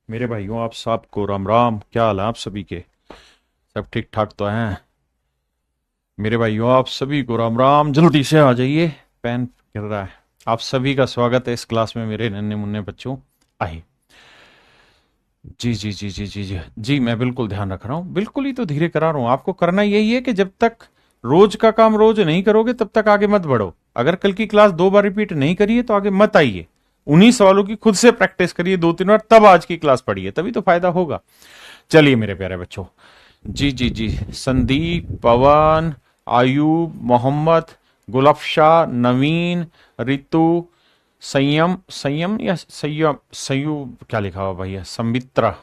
मेरे भाइयों, आप सबको राम राम। क्या हाल है आप सभी के? सब ठीक ठाक तो हैं? मेरे भाइयों, आप सभी को राम राम। जल्दी से आ जाइए, पेन गिर रहा है। आप सभी का स्वागत है इस क्लास में मेरे नन्हे मुन्ने बच्चों। आइए। जी जी जी जी जी जी जी, मैं बिल्कुल ध्यान रख रहा हूँ, बिल्कुल ही तो धीरे करा रहा हूँ। आपको करना यही है कि जब तक रोज का काम रोज नहीं करोगे तब तक आगे मत बढ़ो। अगर कल की क्लास 2 बार रिपीट नहीं करिए तो आगे मत आइए। उन्हीं सवालों की खुद से प्रैक्टिस करिए 2-3 बार, तब आज की क्लास पढ़िए, तभी तो फायदा होगा। चलिए मेरे प्यारे बच्चों। जी जी जी। संदीप, पवन, आयूब, मोहम्मद, गुलफशा, नवीन, रितु, संयम, संयम या संयम, संयू क्या लिखा हुआ भैया, संमित्रा,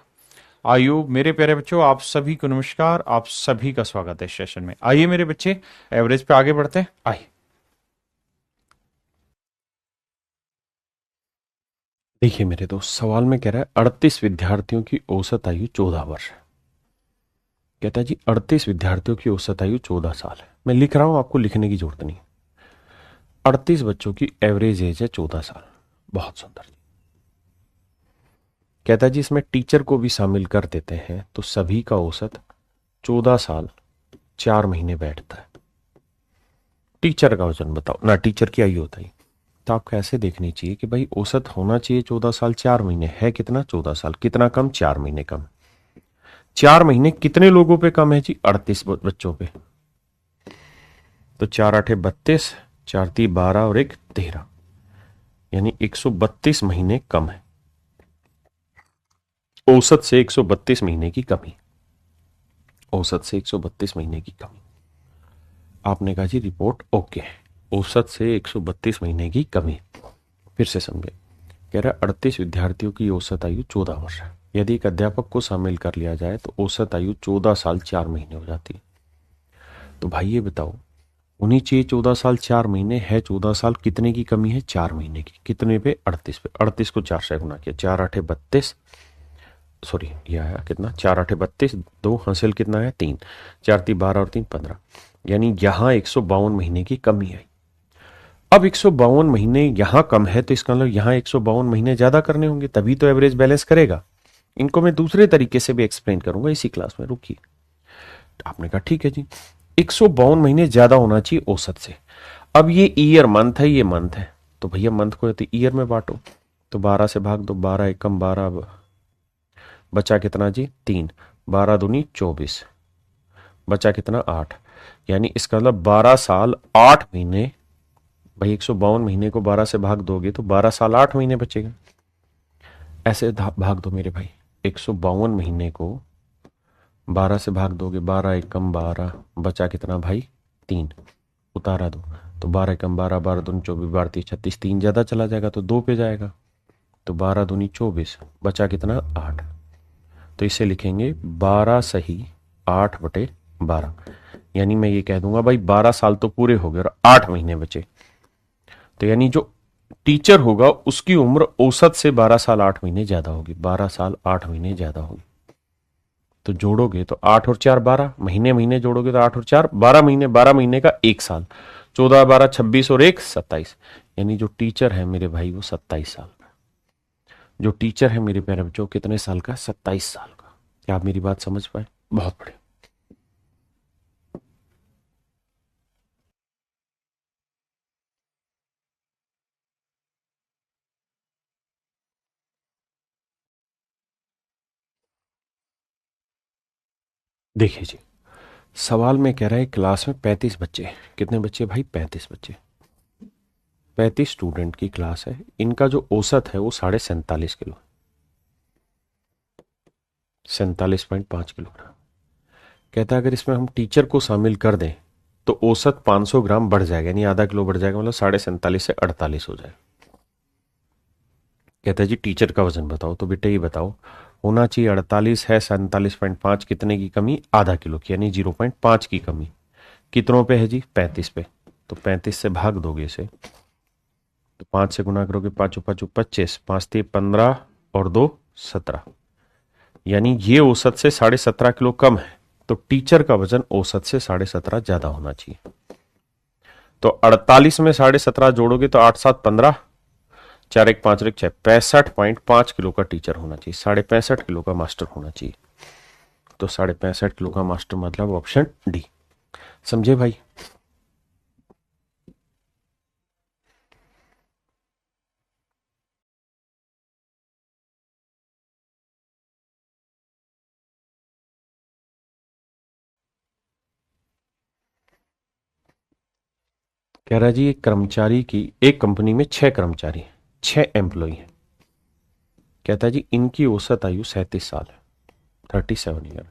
आयुब। मेरे प्यारे बच्चों, आप सभी को नमस्कार। आप सभी का स्वागत है इस सेशन में। आइए मेरे बच्चे, एवरेज पे आगे बढ़ते हैं। आइए। देखिए मेरे दोस्त, सवाल में कह रहा है 38 विद्यार्थियों की औसत आयु 14 वर्ष है। कहता है जी 38 विद्यार्थियों की औसत आयु 14 साल है। मैं लिख रहा हूं, आपको लिखने की जरूरत नहीं। 38 बच्चों की एवरेज एज है 14 साल। बहुत सुंदर। कहता है जी इसमें टीचर को भी शामिल कर देते हैं तो सभी का औसत 14 साल 4 महीने बैठता है। टीचर का वजन बताओ ना, टीचर की आयु बताइए। तो आपको ऐसे देखनी चाहिए कि भाई औसत होना चाहिए 14 साल 4 महीने, है कितना 14 साल, कितना कम 4 महीने कम। 4 महीने कितने लोगों पे कम है जी? 38 बच्चों पे। तो 4 8 32, 4 3 12 और 1 13, यानी 132 महीने कम है। औसत से 132 महीने की कमी। औसत से 132 महीने की कमी। आपने कहा जी रिपोर्ट ओके है। औसत से 132 महीने की कमी। फिर से समझे। कह रहा है 38 विद्यार्थियों की औसत आयु 14 वर्ष है। यदि एक अध्यापक को शामिल कर लिया जाए तो औसत आयु 14 साल 4 महीने हो जाती है। तो भाई ये बताओ, होनी चाहिए 14 साल 4 महीने, है 14 साल, कितने की कमी है? 4 महीने की। कितने पे? 38 पे। 38 को 4 से गुना किया, 4 8 32, सॉरी यह आया कितना, 4 8 32, 2 हासिल कितना है 3, 4 3 12 और 3 15, यानी यहां 152 महीने की कमी आई। अब 152 महीने यहां कम है तो इसका मतलब यहां 152 महीने ज्यादा करने होंगे, तभी तो एवरेज बैलेंस करेगा। इनको मैं दूसरे तरीके से भी एक्सप्लेन करूंगा इसी क्लास में, रुकिए। आपने कहा ठीक है जी, 152 महीने ज्यादा होना चाहिए औसत से। अब ये ईयर मंथ है, ये मंथ है, तो भैया मंथ को तो ईयर में बांटो। तो 12 से भाग दो, 12 एकम 12, बचा कितना जी 3, 12 दूनी 24, बचा कितना 8, यानी इसका मतलब 12 साल 8 महीने। भाई 152 महीने को 12 से भाग दोगे तो 12 साल 8 महीने बचेगा। ऐसे भाग दो मेरे भाई, 152 महीने को 12 से भाग दोगे, 12 एकम 12, बचा कितना भाई 3, उतारा दो। तो 12 एकम 12, 12 दूनी 24, 12 3 36, 3 ज्यादा चला जाएगा तो 2 पे जाएगा। तो 12 दूनी 24, बचा कितना 8। तो इसे लिखेंगे 12 सही 8/12, यानी मैं ये कह दूंगा भाई 12 साल तो पूरे हो गए और 8 महीने बचे। तो यानी जो टीचर होगा उसकी उम्र औसत से 12 साल 8 महीने ज्यादा होगी, 12 साल 8 महीने ज्यादा होगी। तो जोड़ोगे तो 8 और 4 12, महीने महीने जोड़ोगे तो 8 और 4 12 महीने, 12 महीने का 1 साल, 14 12 26 और 1 27, यानी जो टीचर है मेरे भाई वो 27 साल का। जो टीचर है मेरे प्यारे बच्चों कितने साल का? 27 साल का। क्या आप मेरी बात समझ पाए? बहुत बढ़िया। देखिए जी, सवाल में कह रहा है क्लास में 35 बच्चे। कितने बच्चे भाई? 35 बच्चे। 35 स्टूडेंट की क्लास है, इनका जो औसत है वो 47.5 किलो, 47.5 किलोग्राम। कहता है अगर इसमें हम टीचर को शामिल कर दें तो औसत 500 ग्राम बढ़ जाएगा, यानी आधा किलो बढ़ जाएगा, मतलब 47.5 से 48 हो जाएगा। कहता है जी टीचर का वजन बताओ। तो बेटे ये बताओ, होना चाहिए 48 है, 47.5, कितने की कमी? आधा किलो की, यानी 0.5 की कमी। कितनों पे है जी? 35 पे। तो 35 से भाग दोगे इसे, तो 5 से गुना करोगे, 5 5 25, 5 3 15 और 2 17, यानी ये औसत से 17.5 किलो कम है। तो टीचर का वजन औसत से 17.5 ज्यादा होना चाहिए। तो 48 में 17.5 जोड़ोगे तो 8 7 15, 4 1 5 6 65.5 किलो का टीचर होना चाहिए, 65.5 किलो का मास्टर होना चाहिए। तो 65.5 किलो का मास्टर मतलब ऑप्शन डी। समझे भाई? कह रहा जी, एक कर्मचारी की, एक कंपनी में 6 कर्मचारी हैं, 6 एम्प्लॉय हैं। कहता है जी इनकी औसत आयु 37 साल है, 37 ईयर।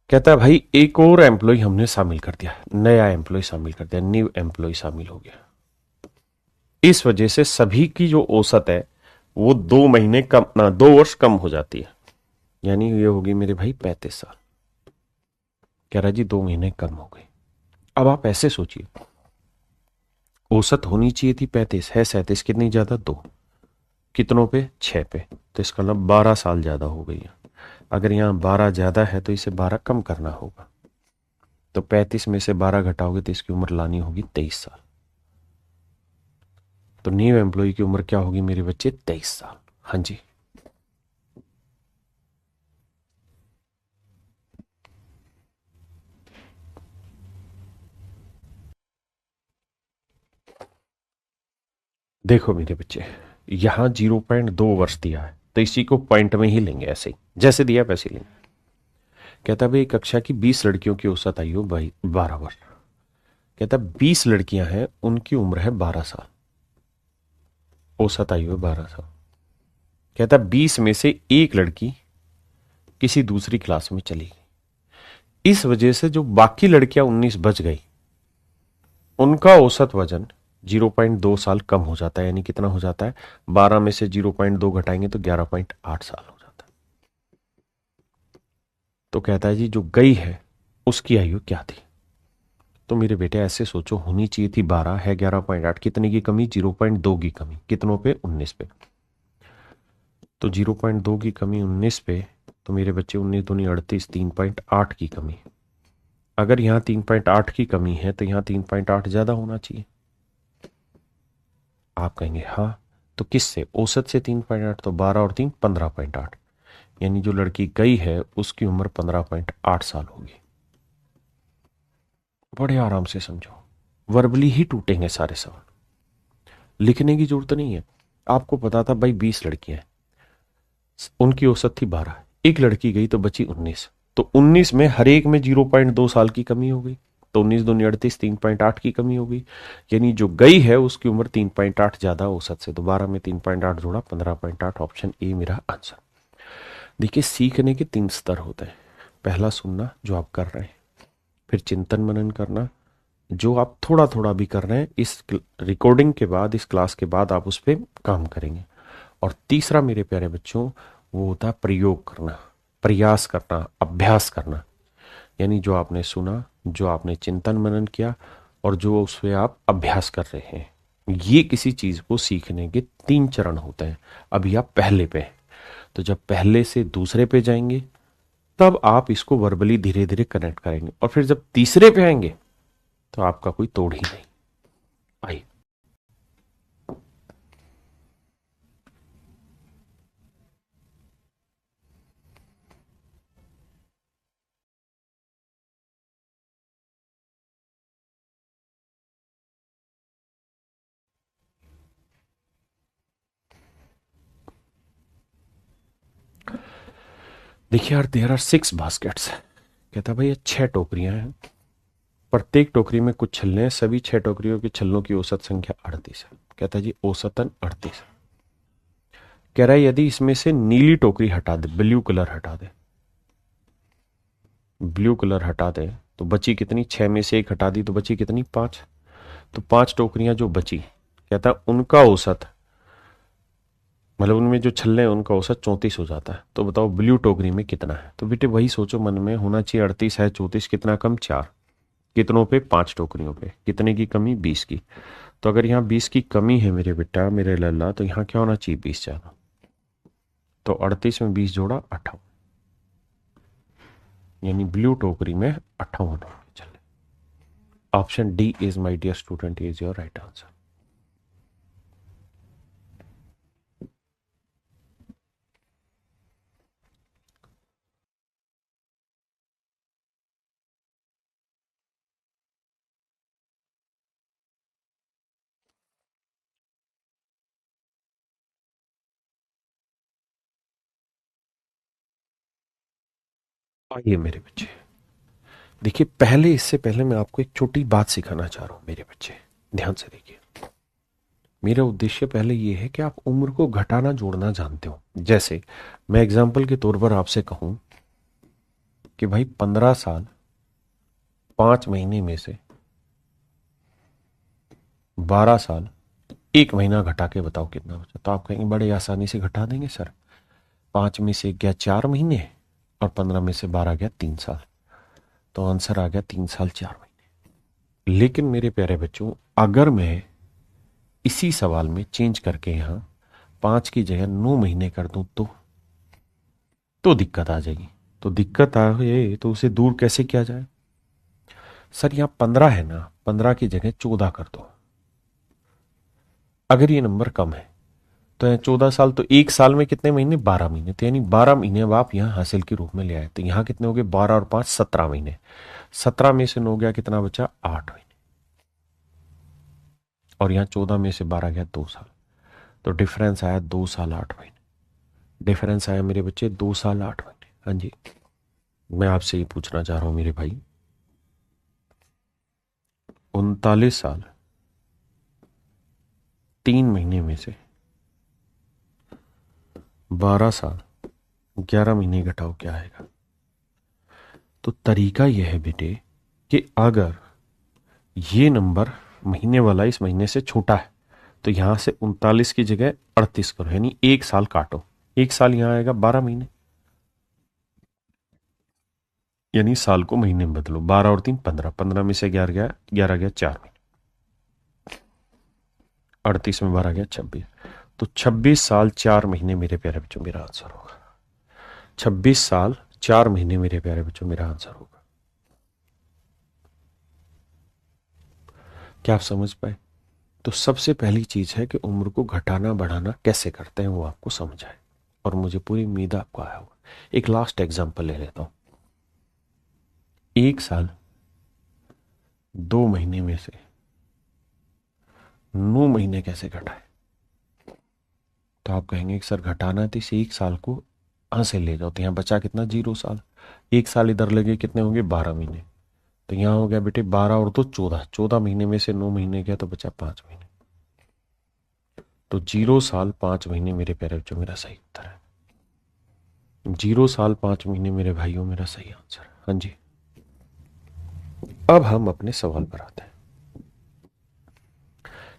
कहता है भाई एक और एम्प्लॉय हमने शामिल कर दिया, नया एम्प्लॉय शामिल कर दिया, न्यू एम्प्लॉय शामिल हो गया। इस वजह से सभी की जो औसत है वो 2 महीने कम ना 2 वर्ष कम हो जाती है, यानी ये होगी मेरे भाई 35 साल। कह रहा जी 2 महीने कम हो गई। अब आप ऐसे सोचिए, औसत होनी चाहिए थी 35, है 37, कितनी ज्यादा? 2, कितनों पे? 6 पे। तो इसका मतलब 12 साल ज्यादा हो गई है। अगर यहां 12 ज्यादा है तो इसे 12 कम करना होगा। तो 35 में से 12 घटाओगे तो इसकी उम्र लानी होगी 23 साल। तो न्यू एम्प्लॉय की उम्र क्या होगी मेरे बच्चे? 23 साल। हाँ जी। देखो मेरे बच्चे, यहां 0.2 वर्ष दिया है तो इसी को पॉइंट में ही लेंगे, ऐसे ही जैसे दिया वैसे ही लेंगे। कहता भाई कक्षा की 20 लड़कियों की औसत आयु 12 वर्ष। कहता 20 लड़कियां हैं, उनकी उम्र है 12 साल, औसत आयु है 12 साल। कहता 20 में से एक लड़की किसी दूसरी क्लास में चली गई, इस वजह से जो बाकी लड़कियां 19 बच गई उनका औसत वजन 0.2 साल कम हो जाता है। यानी कितना हो जाता है? 12 में से 0.2 घटाएंगे तो 11.8 साल हो जाता है। तो कहता है जी जो गई है उसकी आयु क्या थी? तो मेरे बेटे ऐसे सोचो, होनी चाहिए थी 12, है 11.8, कितने की कमी? 0.2 की कमी, कितनों पे? 19 पे। तो 0.2 की कमी 19 पे, तो मेरे बच्चे 19 दूनी 38, 3.8 की कमी। अगर यहां 3.8 की कमी है तो यहां 3.8 ज्यादा होना चाहिए। आप कहेंगे हाँ, तो किससे? औसत से 3.8, तो 12 और 3 15.8, यानी जो लड़की गई है उसकी उम्र 15.8 साल होगी। बड़े आराम से समझो, वर्बली ही टूटेंगे सारे सवाल, लिखने की जरूरत नहीं है। आपको पता था भाई 20 लड़कियां हैं, उनकी औसत थी 12, एक लड़की गई तो बची 19, तो 19 में हर एक में 0.2 साल की कमी हो गई। तो 19 दूनी 38, 3.8 की कमी हो गई, यानी जो गई है उसकी उम्र 3.8 ज्यादा औसत से। तो 12 में 3.8 जोड़ा 15.8, ऑप्शन ए मेरा आंसर। देखिए सीखने के 3 स्तर होते हैं। पहला सुनना जो आप कर रहे हैं, फिर चिंतन मनन करना जो आप थोड़ा थोड़ा भी कर रहे हैं, इस रिकॉर्डिंग के बाद, इस क्लास के बाद आप उस पर काम करेंगे। और तीसरा मेरे प्यारे बच्चों वो होता है प्रयोग करना, प्रयास करना, अभ्यास करना। यानी जो आपने सुना, जो आपने चिंतन मनन किया और जो उस पर आप अभ्यास कर रहे हैं, ये किसी चीज को सीखने के 3 चरण होते हैं। अभी आप पहले पे हैं, तो जब पहले से दूसरे पे जाएंगे तब आप इसको वर्बली धीरे धीरे कनेक्ट करेंगे, और फिर जब तीसरे पे आएंगे तो आपका कोई तोड़ ही नहीं। आइए। देखिए यार, देयर आर 6 बास्केट्स। कहता भाई ये 6 टोकरियां हैं, प्रत्येक टोकरी में कुछ छल्ले हैं, सभी 6 टोकरियों के छल्लों की औसत संख्या 38 है। कहता जी औसतन 38। कह रहा है यदि इसमें से नीली टोकरी हटा दे, ब्लू कलर हटा दे, ब्लू कलर हटा दे तो बची कितनी? 6 में से एक हटा दी तो बची कितनी? 5। तो 5 टोकरियां जो बची, कहता उनका औसत, मतलब उनमें जो छल्ले हैं उनका औसत 34 हो जाता है। तो बताओ ब्लू टोकरी में कितना है? तो बेटे वही सोचो मन में, होना चाहिए 38 है 34, कितना कम? 4। कितनों पे? 5 टोकरियों पे। कितने की कमी? 20 की। तो अगर यहाँ 20 की कमी है मेरे बेटा, मेरे लल्ला, तो यहाँ क्या होना चाहिए? 20 ज्यादा। तो 38 में 20 जोड़ा 58, यानी ब्लू टोकरी में 58 होंगे। चले, option D is my dear student is your right answer. आइए मेरे बच्चे, देखिए पहले, इससे पहले मैं आपको एक छोटी बात सिखाना चाह रहा हूं मेरे बच्चे, ध्यान से देखिए। मेरा उद्देश्य पहले ये है कि आप उम्र को घटाना जोड़ना जानते हो। जैसे मैं एग्जाम्पल के तौर पर आपसे कहूं कि भाई 15 साल 5 महीने में से 12 साल 1 महीना घटा के बताओ कितना बचा। तो आप कहेंगे बड़े आसानी से घटा देंगे सर, 5 में से 1 गया 4 महीने और 15 में से 12 गया 3 साल, तो आंसर आ गया 3 साल 4 महीने। लेकिन मेरे प्यारे बच्चों, अगर मैं इसी सवाल में चेंज करके यहां 5 की जगह 9 महीने कर दूं तो दिक्कत आ जाएगी। तो दिक्कत आए तो उसे दूर कैसे किया जाए? सर यहां 15 है ना, 15 की जगह 14 कर दो। अगर ये नंबर कम है तो यहाँ 14 साल, तो 1 साल में कितने महीने? 12 महीने। तो यानी 12 महीने अब आप यहाँ हासिल के रूप में ले आए। तो यहाँ कितने हो गए? 12 और 5 17 महीने। 17 में से 9 गया, कितना बचा? 8 महीने। और यहाँ 14 में से 12 गया 2 साल, तो डिफरेंस आया 2 साल 8 महीने। डिफरेंस आया मेरे बच्चे 2 साल 8 महीने। हाँ जी, मैं आपसे ये पूछना चाह रहा हूं मेरे भाई, 39 साल 3 महीने में से 12 साल 11 महीने घटाओ, क्या आएगा? तो तरीका यह है बेटे कि अगर ये नंबर महीने वाला इस महीने से छोटा है तो यहां से 39 की जगह 38 करो, यानी 1 साल काटो। 1 साल यहां आएगा 12 महीने, यानी साल को महीने में बदलो। 12 और 3 15, 15 में से 11 गया, 11 गया 4 महीने, 38 में 12 गया 26, तो 26 साल 4 महीने मेरे प्यारे बच्चों मेरा आंसर होगा। 26 साल 4 महीने मेरे प्यारे बच्चों मेरा आंसर होगा। क्या आप समझ पाए? तो सबसे पहली चीज है कि उम्र को घटाना बढ़ाना कैसे करते हैं वो आपको समझ आए, और मुझे पूरी उम्मीद आपको आया होगा। एक लास्ट एग्जांपल ले लेता हूं। 1 साल 2 महीने में से 9 महीने कैसे घटाए? तो आप कहेंगे कि सर घटाना है तो इसे 1 साल को यहां से ले जाओ, तो यहां बचा कितना? 0 साल। 1 साल इधर लगे, कितने होंगे? 12 महीने। तो यहां हो गया बेटे 12 और 2 14, 14 महीने में से 9 महीने गया तो बचा 5 महीने। तो 0 साल 5 महीने मेरे प्यारे बच्चों मेरा सही उत्तर है। 0 साल 5 महीने मेरे भाइयों मेरा सही आंसर। हाँ जी, अब हम अपने सवाल पर आते हैं।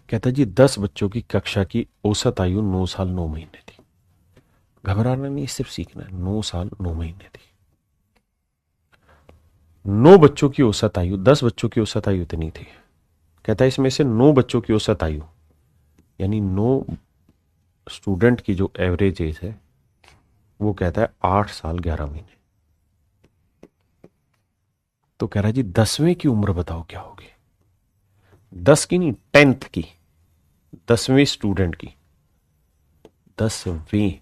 कहता है जी 10 बच्चों की कक्षा की औसत आयु 9 साल 9 महीने थी। घबराना नहीं, सिर्फ सीखना है। 9 साल 9 महीने थी। 9 बच्चों की औसत आयु, 10 बच्चों की औसत आयु इतनी थी। कहता है इसमें से 9 बच्चों की औसत आयु, यानी 9 स्टूडेंट की जो एवरेज एज है वो कहता है 8 साल 11 महीने। तो कह रहा है जी 10वें की उम्र बताओ क्या होगी? 10 की नहीं, 10th की, 10वें स्टूडेंट की, 10वीं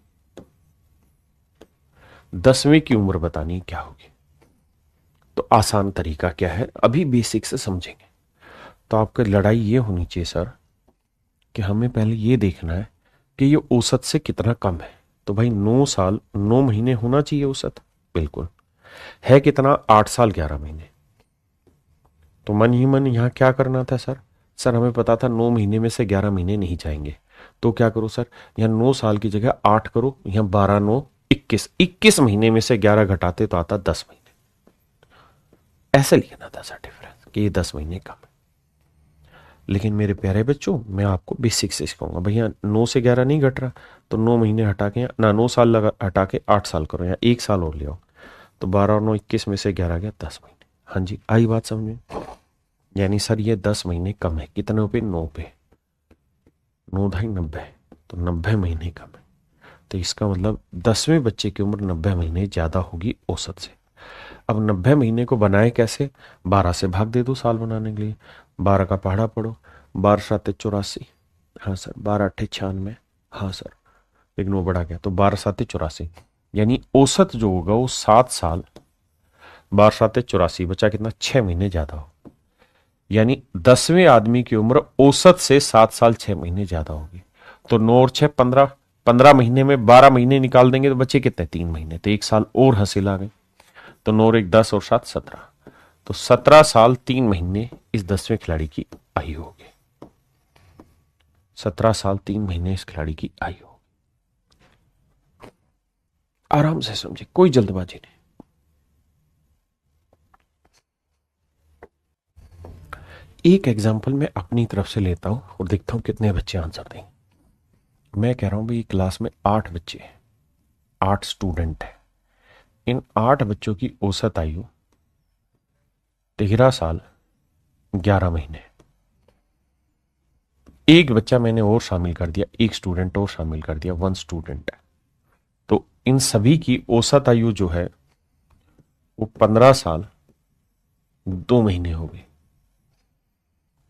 10वें की उम्र बतानी क्या होगी? तो आसान तरीका क्या है, अभी बेसिक से समझेंगे। तो आपका लड़ाई ये होनी चाहिए सर कि हमें पहले ये देखना है कि ये औसत से कितना कम है। तो भाई 9 साल 9 महीने होना चाहिए औसत, बिल्कुल है। कितना? 8 साल 11 महीने। तो मन ही मन यहां क्या करना था सर? सर हमें पता था 9 महीने में से 11 महीने नहीं जाएंगे, तो क्या करो सर, यहां 9 साल की जगह 8 करो, यहां 12 9 21, 21 महीने में से 11 घटाते तो आता 10 महीने। ऐसे लिखना था सर डिफरेंस कि ये 10 महीने कम है। लेकिन मेरे प्यारे बच्चों मैं आपको बेसिक से सिखाऊंगा। भैया 9 से 11 नहीं घट रहा, तो 9 महीने हटा के ना 9 साल लगा हटा के 8 साल करो, या 1 साल और ले आओ। तो 12 और 9 21 में से 11 गया 10 महीने। हाँ जी, आई बात समझ में? यानी सर ये 10 महीने कम है। कितने पे? 9 पे। 9 ढाई 90, तो 90 महीने कम है। तो इसका मतलब 10वें बच्चे की उम्र 90 महीने ज्यादा होगी औसत से। अब 90 महीने को बनाए कैसे? 12 से भाग दे दो साल बनाने के लिए। 12 का पहाड़ा पढ़ो, 12 सात 84। हाँ सर, 12 अट्ठे 96। हाँ सर, एक 9 बढ़ा गया, तो 12 सात 84, यानी औसत जो होगा वो 7 साल। 12 सात 84, बचा कितना? 6 महीने ज्यादा हो। यानी 10वें आदमी की उम्र औसत से 7 साल 6 महीने ज्यादा होगी। तो 9 और 6 15, 15 महीने में 12 महीने निकाल देंगे तो बचे कितने? 3 महीने। तो 1 साल और हासिल आ गए। तो 9 और 1 10 और 7 17, तो 17 साल 3 महीने इस 10वें खिलाड़ी की आयु होगी। 17 साल 3 महीने इस खिलाड़ी की आयु होगी। आराम से समझे, कोई जल्दबाजी नहीं। एक एग्जाम्पल मैं अपनी तरफ से लेता हूं और देखता हूं कितने बच्चे आंसर देंगे। मैं कह रहा हूं भाई क्लास में 8 बच्चे हैं, 8 स्टूडेंट हैं। इन 8 बच्चों की औसत आयु 13 साल 11 महीने। एक बच्चा मैंने और शामिल कर दिया, एक स्टूडेंट और शामिल कर दिया, 1 स्टूडेंट है। तो इन सभी की औसत आयु जो है वो 15 साल 2 महीने हो गई।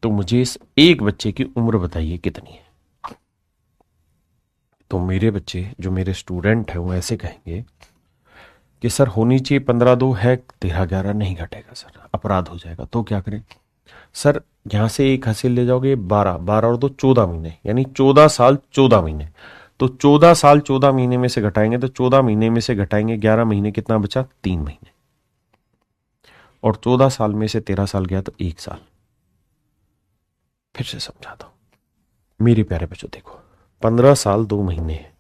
तो मुझे इस एक बच्चे की उम्र बताइए कितनी है। तो मेरे बच्चे जो मेरे स्टूडेंट हैं वो ऐसे कहेंगे कि सर होनी चाहिए 15 2 है, 13 11 नहीं घटेगा सर, अपराध हो जाएगा। तो क्या करें सर, यहां से एक हासिल ले जाओगे 12 12 और 2 14 महीने, यानी 14 साल 14 महीने। तो 14 साल 14 महीने में से घटाएंगे तो 14 महीने में से घटाएंगे 11 महीने, कितना बचा 3 महीने। और 14 साल में से 13 साल गया तो 1 साल। फिर से समझाता हूं मेरे प्यारे बच्चों, देखो 15 साल 2 महीने है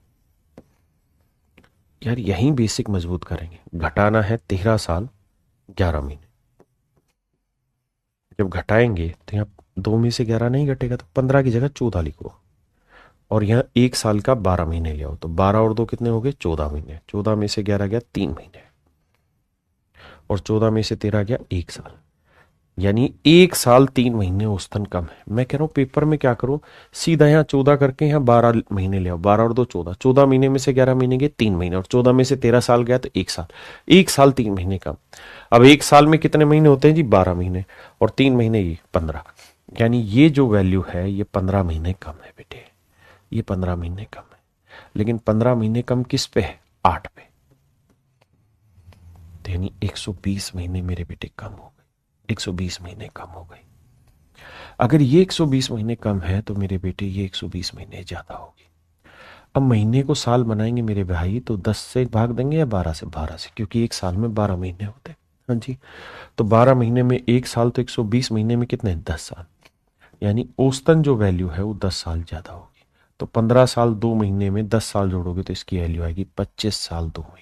यार, यही बेसिक मजबूत करेंगे। घटाना है 13 साल 11 महीने। जब घटाएंगे तो यहां 2 में से 11 नहीं घटेगा, तो 15 की जगह 14 लिखो। और यहां 1 साल का 12 महीने ले आओ, तो 12 और 2 कितने हो गए 14 महीने। 14 में से 11 गया 3 महीने, और 14 में से 13 गया 1 साल, यानी 1 साल 3 महीने औसतन कम है। मैं कह रहा हूं पेपर में क्या करो, सीधा यहां 14 करके यहां 12 महीने ले आओ। 12 और 2 14, 14 महीने में से 11 महीने गए 3 महीने, और 14 में से 13 साल गया तो 1 साल। 1 साल 3 महीने कम। अब 1 साल में कितने महीने होते हैं जी 12 महीने, और 3 महीने ये 15, यानी ये जो वैल्यू है ये 15 महीने कम है बेटे, ये 15 महीने कम है। लेकिन 15 महीने कम किस पे है, 8 पे। तो यानी 120 महीने मेरे बेटे कम हो गए, 120 महीने कम हो गए। अगर ये 120 महीने कम है तो मेरे बेटे ये 120 महीने ज्यादा होगी। अब महीने को साल बनाएंगे मेरे भाई, तो 10 से भाग देंगे या 12 से, 12 से, क्योंकि एक साल में 12 महीने होते हैं। हाँ जी, तो 12 महीने में 1 साल, तो 120 महीने में कितने 10 साल, यानी औसतन जो वैल्यू है वो 10 साल ज्यादा होगी। तो 15 साल 2 महीने में 10 साल जोड़ोगे तो इसकी वैल्यू आएगी 25 साल 2 महीने।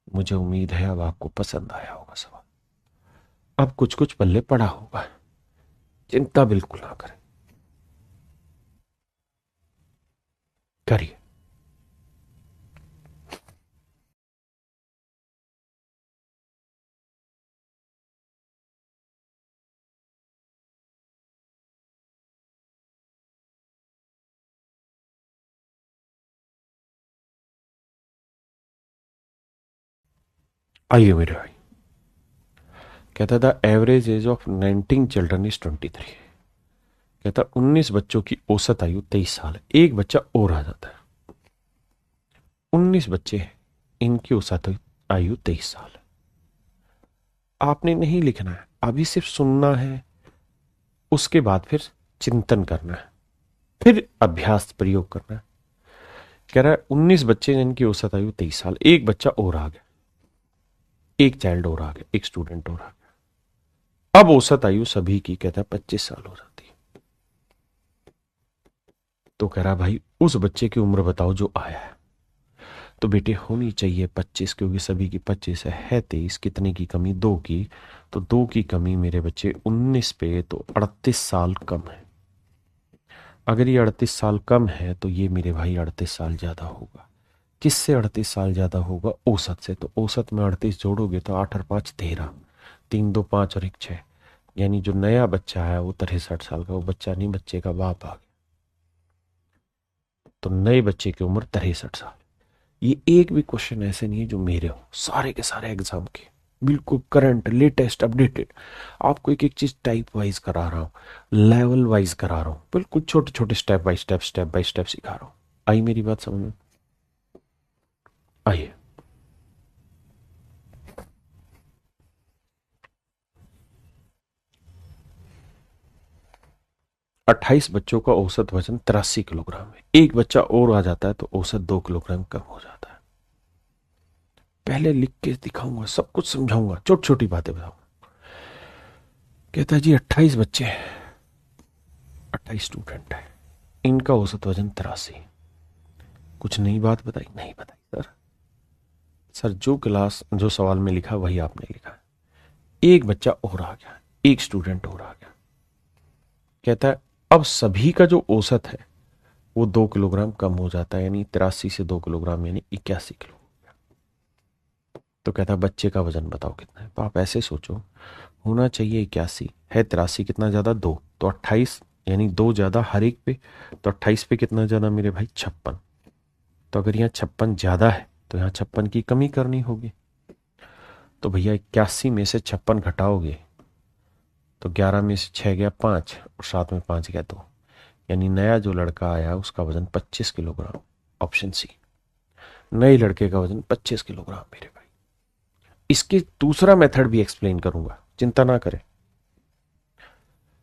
मुझे उम्मीद है अब आपको पसंद आया होगा सवाल, अब कुछ कुछ पल्ले पड़ा होगा, चिंता बिल्कुल ना करें, करिए। आइए मेरे भाई, कहता था average age of 19 children is 23। कहता 19 बच्चों की औसत आयु 23 साल है। एक बच्चा और आ जाता है, 19 बच्चे हैं, इनकी औसत आयु 23 साल है। आपने नहीं लिखना है, अभी सिर्फ सुनना है, उसके बाद फिर चिंतन करना है, फिर अभ्यास प्रयोग करना है। कह रहा है 19 बच्चे जिनकी औसत आयु 23 साल, एक बच्चा और आ गया, एक चाइल्ड और आ गया, एक स्टूडेंट और आ गया। अब औसत आयु सभी की कहता है 25 साल हो जाती है। तो कह रहा भाई उस बच्चे की उम्र बताओ जो आया है। तो बेटे होनी चाहिए 25, क्योंकि सभी की 25 है 23, कितने की कमी 2 की, तो 2 की कमी मेरे बच्चे 19 पे, तो 38 साल कम है। अगर ये 38 साल कम है तो ये मेरे भाई 38 साल ज्यादा होगा। किससे 38 साल ज्यादा होगा, औसत से। तो औसत में 38 जोड़ोगे तो 8 और 5 13, 3 2 5 और 1 6, यानी जो नया बच्चा है वो 63 साल का, वो बच्चा नहीं बच्चे का बाप आ गया, तो नए बच्चे की उम्र 63 साल। ये एक भी क्वेश्चन ऐसे नहीं है जो मेरे हो, सारे के सारे एग्जाम के बिल्कुल करंट लेटेस्ट अपडेटेड। आपको एक एक चीज टाइप वाइज करा रहा हूं, लेवल वाइज करा रहा हूं, बिल्कुल छोटे छोटे step by step, step by step सिखा रहा हूं। आई मेरी बात समझ में? आइए, 28 बच्चों का औसत वजन 83 किलोग्राम है। एक बच्चा और आ जाता है तो औसत 2 किलोग्राम कम हो जाता है। पहले लिख के दिखाऊंगा, सब कुछ समझाऊंगा, छोटी छोटी बातें बताऊंगा। कहता है जी 28 बच्चे हैं, 28 स्टूडेंट है, इनका औसत वजन 83। कुछ नई बात बताई? नहीं बताई सर। सर जो क्लास जो सवाल में लिखा वही आपने लिखा। एक बच्चा और आ गया, एक स्टूडेंट और आ गया। कहता है अब सभी का जो औसत है वो 2 किलोग्राम कम हो जाता है, यानी 83 से 2 किलोग्राम यानी 81 किलो। तो कहता है बच्चे का वजन बताओ कितना है। तो आप ऐसे सोचो, होना चाहिए 81 है, 83 कितना ज्यादा? 2, तो 28 यानी 2 ज्यादा हर एक पे। तो 28 पे कितना ज्यादा मेरे भाई? 56। तो अगर यहाँ 56 ज्यादा है तो यहाँ 56 की कमी करनी होगी। तो भैया 81 में से 56 घटाओगे तो 11 में से 6 गया 5 और 7 में 5 गया 2, यानी नया जो लड़का आया उसका वजन 25 किलोग्राम। ऑप्शन सी, नए लड़के का वजन 25 किलोग्राम मेरे भाई। इसके दूसरा मेथड भी एक्सप्लेन करूंगा, चिंता ना करें।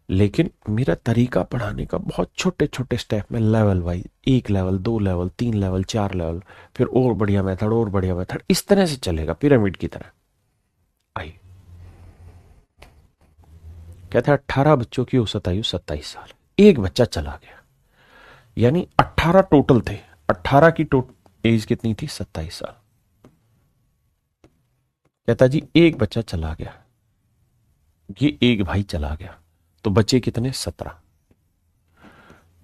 लेकिन मेरा तरीका पढ़ाने का बहुत छोटे छोटे स्टेप में, level wise, 1 level, 2 level, 3 level, 4 level, फिर और बढ़िया मेथड, और बढ़िया मेथड, इस तरह से चलेगा पिरामिड की तरह। आइए, कहता है 18 बच्चों की औसत आयु 27 साल, एक बच्चा चला गया, यानी 18 टोटल थे, 18 की टोटल एज कितनी थी? 27 साल। कहता जी एक बच्चा चला गया, ये एक भाई चला गया, तो बचे कितने? 17।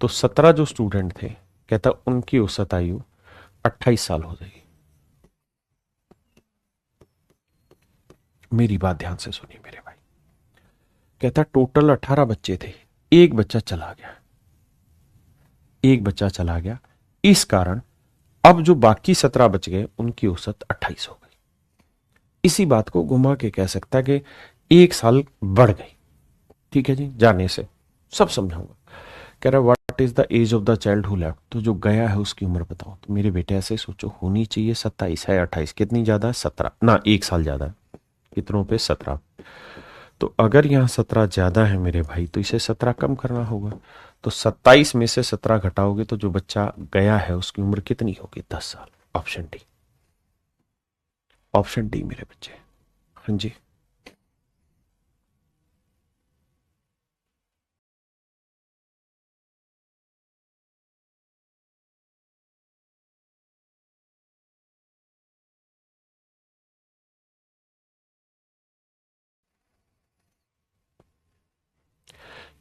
तो 17 जो स्टूडेंट थे, कहता उनकी औसत आयु 28 साल हो जाएगी। मेरी बात ध्यान से सुनिए मेरे भाई। कहता टोटल 18 बच्चे थे, एक बच्चा चला गया, एक बच्चा चला गया, इस कारण अब जो बाकी 17 बच गए उनकी औसत 28 हो गई। इसी बात को घुमा के कह सकता है कि 1 साल बढ़ गई। ठीक है जी, जाने से सब समझाऊंगा। कह रहा what is the age of the child who left, तो जो गया है उसकी उम्र बताओ। तो मेरे बेटे ऐसे सोचो, होनी चाहिए 27 है, 28 कितनी ज्यादा है? 17 ना, 1 साल ज्यादा है। कितनों पे? 17। तो अगर यहाँ 17 ज्यादा है मेरे भाई तो इसे 17 कम करना होगा। तो 27 में से 17 घटाओगे तो जो बच्चा गया है उसकी उम्र कितनी होगी? 10 साल। ऑप्शन डी, ऑप्शन डी मेरे बच्चे। हाँ जी।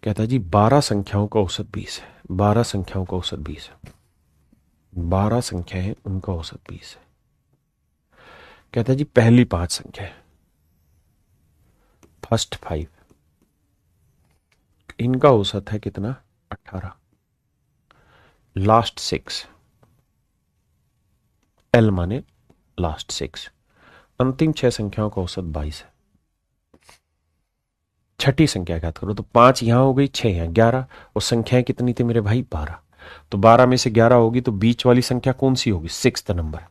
कहता जी 12 संख्याओं का औसत 20 है, 12 संख्याओं का औसत 20 है, 12 संख्या है उनका औसत 20 है। कहता जी पहली 5 संख्या है, फर्स्ट 5, इनका औसत है कितना? 18। लास्ट 6, एल माने लास्ट 6, अंतिम 6 संख्याओं का औसत 22 है। छठी संख्या याद करो, तो 5 यहां हो गई, 6 यहां, 11, और संख्याएं कितनी थी मेरे भाई? 12। तो 12 में से 11 होगी तो बीच वाली संख्या कौन सी होगी? 6th number.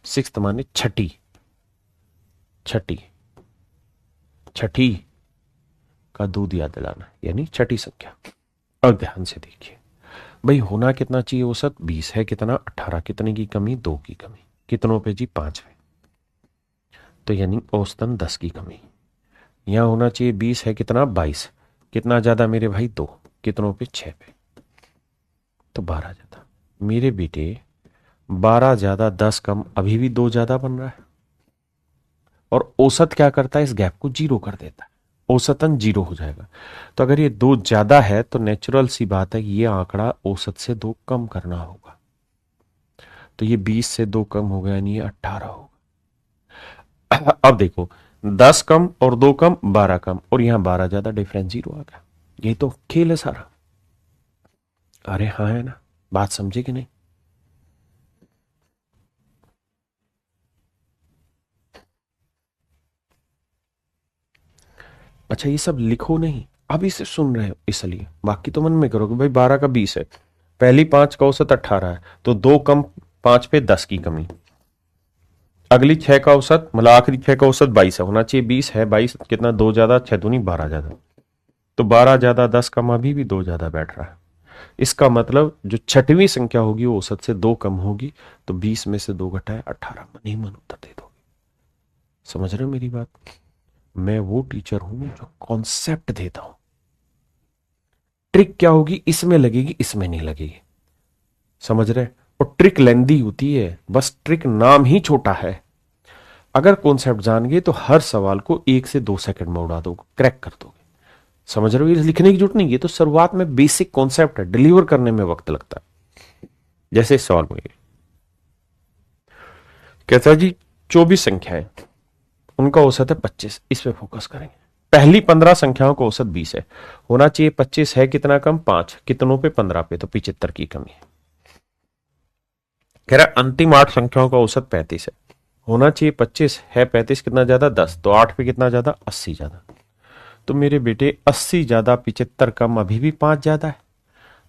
6th माने छठी, छठी, छठी का दूध याद दिलाना, यानी छठी संख्या। अब ध्यान से देखिए भाई, होना कितना चाहिए औसत? 20 है, कितना? 18। कितने की कमी? 2 की कमी। कितनों पे जी? 5वें। तो यानी औसतन 10 की कमी। यहां होना चाहिए 20 है, कितना? 22। कितना ज्यादा मेरे भाई? 2। कितनों पे? 6 पे। तो 12 ज्यादा मेरे बेटे, 12 ज्यादा 10 कम, अभी भी 2 ज्यादा बन रहा है। और औसत क्या करता है? इस गैप को जीरो कर देता है, औसतन जीरो हो जाएगा। तो अगर ये 2 ज्यादा है तो नेचुरल सी बात है कि ये आंकड़ा औसत से 2 कम करना होगा। तो ये 20 से 2 कम हो गया, यानी ये 18 होगा। अब देखो, 10 कम और 2 कम, 12 कम, और यहां 12 ज्यादा, डिफरेंस जीरो आ गया। यही तो खेल है सारा। अरे हाँ, है ना? बात समझे कि नहीं? अच्छा, ये सब लिखो नहीं, अभी से सुन रहे हो इसलिए, बाकी तो मन में करोगे भाई 12 का 20 है, पहली 5 का औसत 18 है, तो 2 कम 5 पे 10 की कमी, अगली 6 का औसत मतलब आखिरी 6 का औसत 22 है, होना चाहिए 20 है, 22 कितना? 2 ज्यादा, 6 दूनी 12 ज्यादा, तो 12 ज्यादा 10 कम, अभी भी 2 ज्यादा बैठ रहा है। इसका मतलब जो छठवीं संख्या होगी वो औसत से 2 कम होगी, तो 20 में से 2 घटाए 18, मन ही मन उत्तर दे दोगे। समझ रहे हो मेरी बात? मैं वो टीचर हूं जो कॉन्सेप्ट देता हूं। ट्रिक क्या होगी, इसमें लगेगी, इसमें नहीं लगेगी। समझ रहे? और ट्रिक लेंदी होती है, बस ट्रिक नाम ही छोटा है। अगर कॉन्सेप्ट जान गए तो हर सवाल को 1 से 2 सेकंड में उड़ा दोगे, क्रैक कर दोगे। समझ रहे हो? ये लिखने की जरूरत नहीं है, तो शुरुआत में बेसिक कॉन्सेप्ट है, डिलीवर करने में वक्त लगता है। जैसे इस सवाल में कहता है जी 24 संख्याएं, उनका औसत है 25, इस पे फोकस करेंगे। पहली 15 संख्याओं का औसत 20 है, होना चाहिए 25, है कितना कम, 5, कितनों पे, 15 पे, तो 75 की कमी है। कह रहा अंतिम 8 संख्याओं का औसत 35 है, होना चाहिए 25, है 35, कितना ज्यादा, 10, तो 8 पे कितना ज्यादा, 80 ज्यादा। तो मेरे बेटे 80 ज्यादा 75 कम, अभी भी 5 ज्यादा है।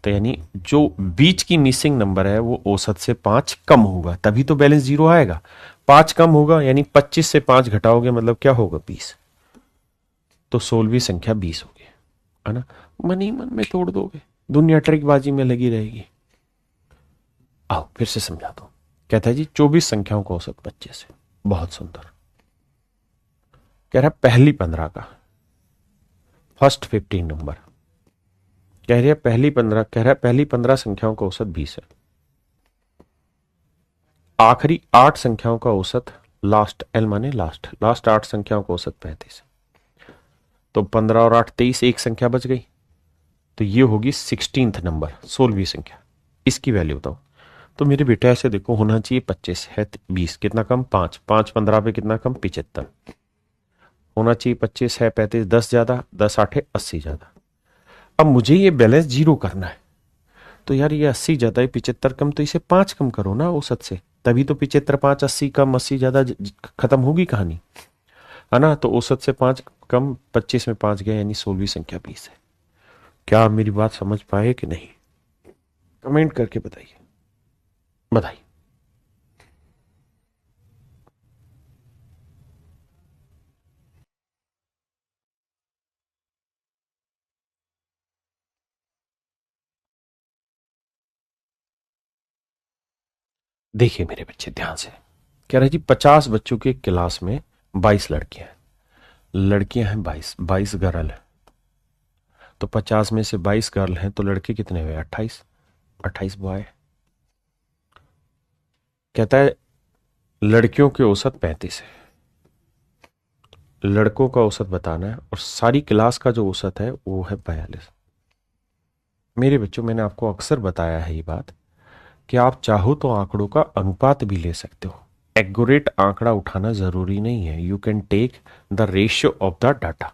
तो यानी जो बीच की मिसिंग नंबर है वो औसत से 5 कम होगा, तभी तो बैलेंस जीरो आएगा। 5 कम होगा यानी 25 से 5 घटाओगे मतलब क्या होगा, 20। तो 16वीं संख्या 20 होगी, है ना? मन ही मन में तोड़ दोगे, दुनिया ट्रिकबाजी में लगी रहेगी। आओ फिर से समझा दो। कहता है जी 24 संख्याओं का औसत 25 है, बहुत सुंदर। कह रहा पहली 15 का, फर्स्ट 15 नंबर, कह रही है पहली 15, कह रहा है पहली 15 संख्याओं का औसत 20 है, आखिरी 8 संख्याओं का औसत, लास्ट एल माने लास्ट, लास्ट 8 संख्याओं का औसत 35 है। तो 15 और 8 23, एक संख्या बच गई, तो ये होगी 16th नंबर, 16वीं संख्या। इसकी वैल्यू बताओ। तो मेरे बेटे ऐसे देखो, होना चाहिए 25, है 20, कितना कम, 5, 5 15 पे कितना कम, 75, होना चाहिए 25, है 35, 10 ज्यादा, 10 8 80 ज्यादा। अब मुझे ये बैलेंस जीरो करना है, तो यार ये 80 ज्यादा है 75 कम, तो इसे 5 कम करो ना औसत से, तभी तो 75 5 80 कम 80 ज्यादा खत्म होगी कहानी, है ना? तो औसत से 5 कम, 25 में 5 गया, यानी 16वीं संख्या 20 है। क्या आप मेरी बात समझ पाए कि नहीं? कमेंट करके बताइए, बताइए। देखिए मेरे बच्चे ध्यान से, कह रहे जी 50 बच्चों की क्लास में 22 लड़कियां हैं, लड़कियां हैं 22, 22 गर्ल है, तो 50 में से 22 गर्ल हैं, तो लड़के कितने हुए, 28, 28 बॉय। कहता है लड़कियों के औसत 35 है, लड़कों का औसत बताना है, और सारी क्लास का जो औसत है वो है 42। मेरे बच्चों मैंने आपको अक्सर बताया है ये बात, कि आप चाहो तो आंकड़ों का अनुपात भी ले सकते हो, एक्यूरेट आंकड़ा उठाना जरूरी नहीं है। You can take the ratio of the data.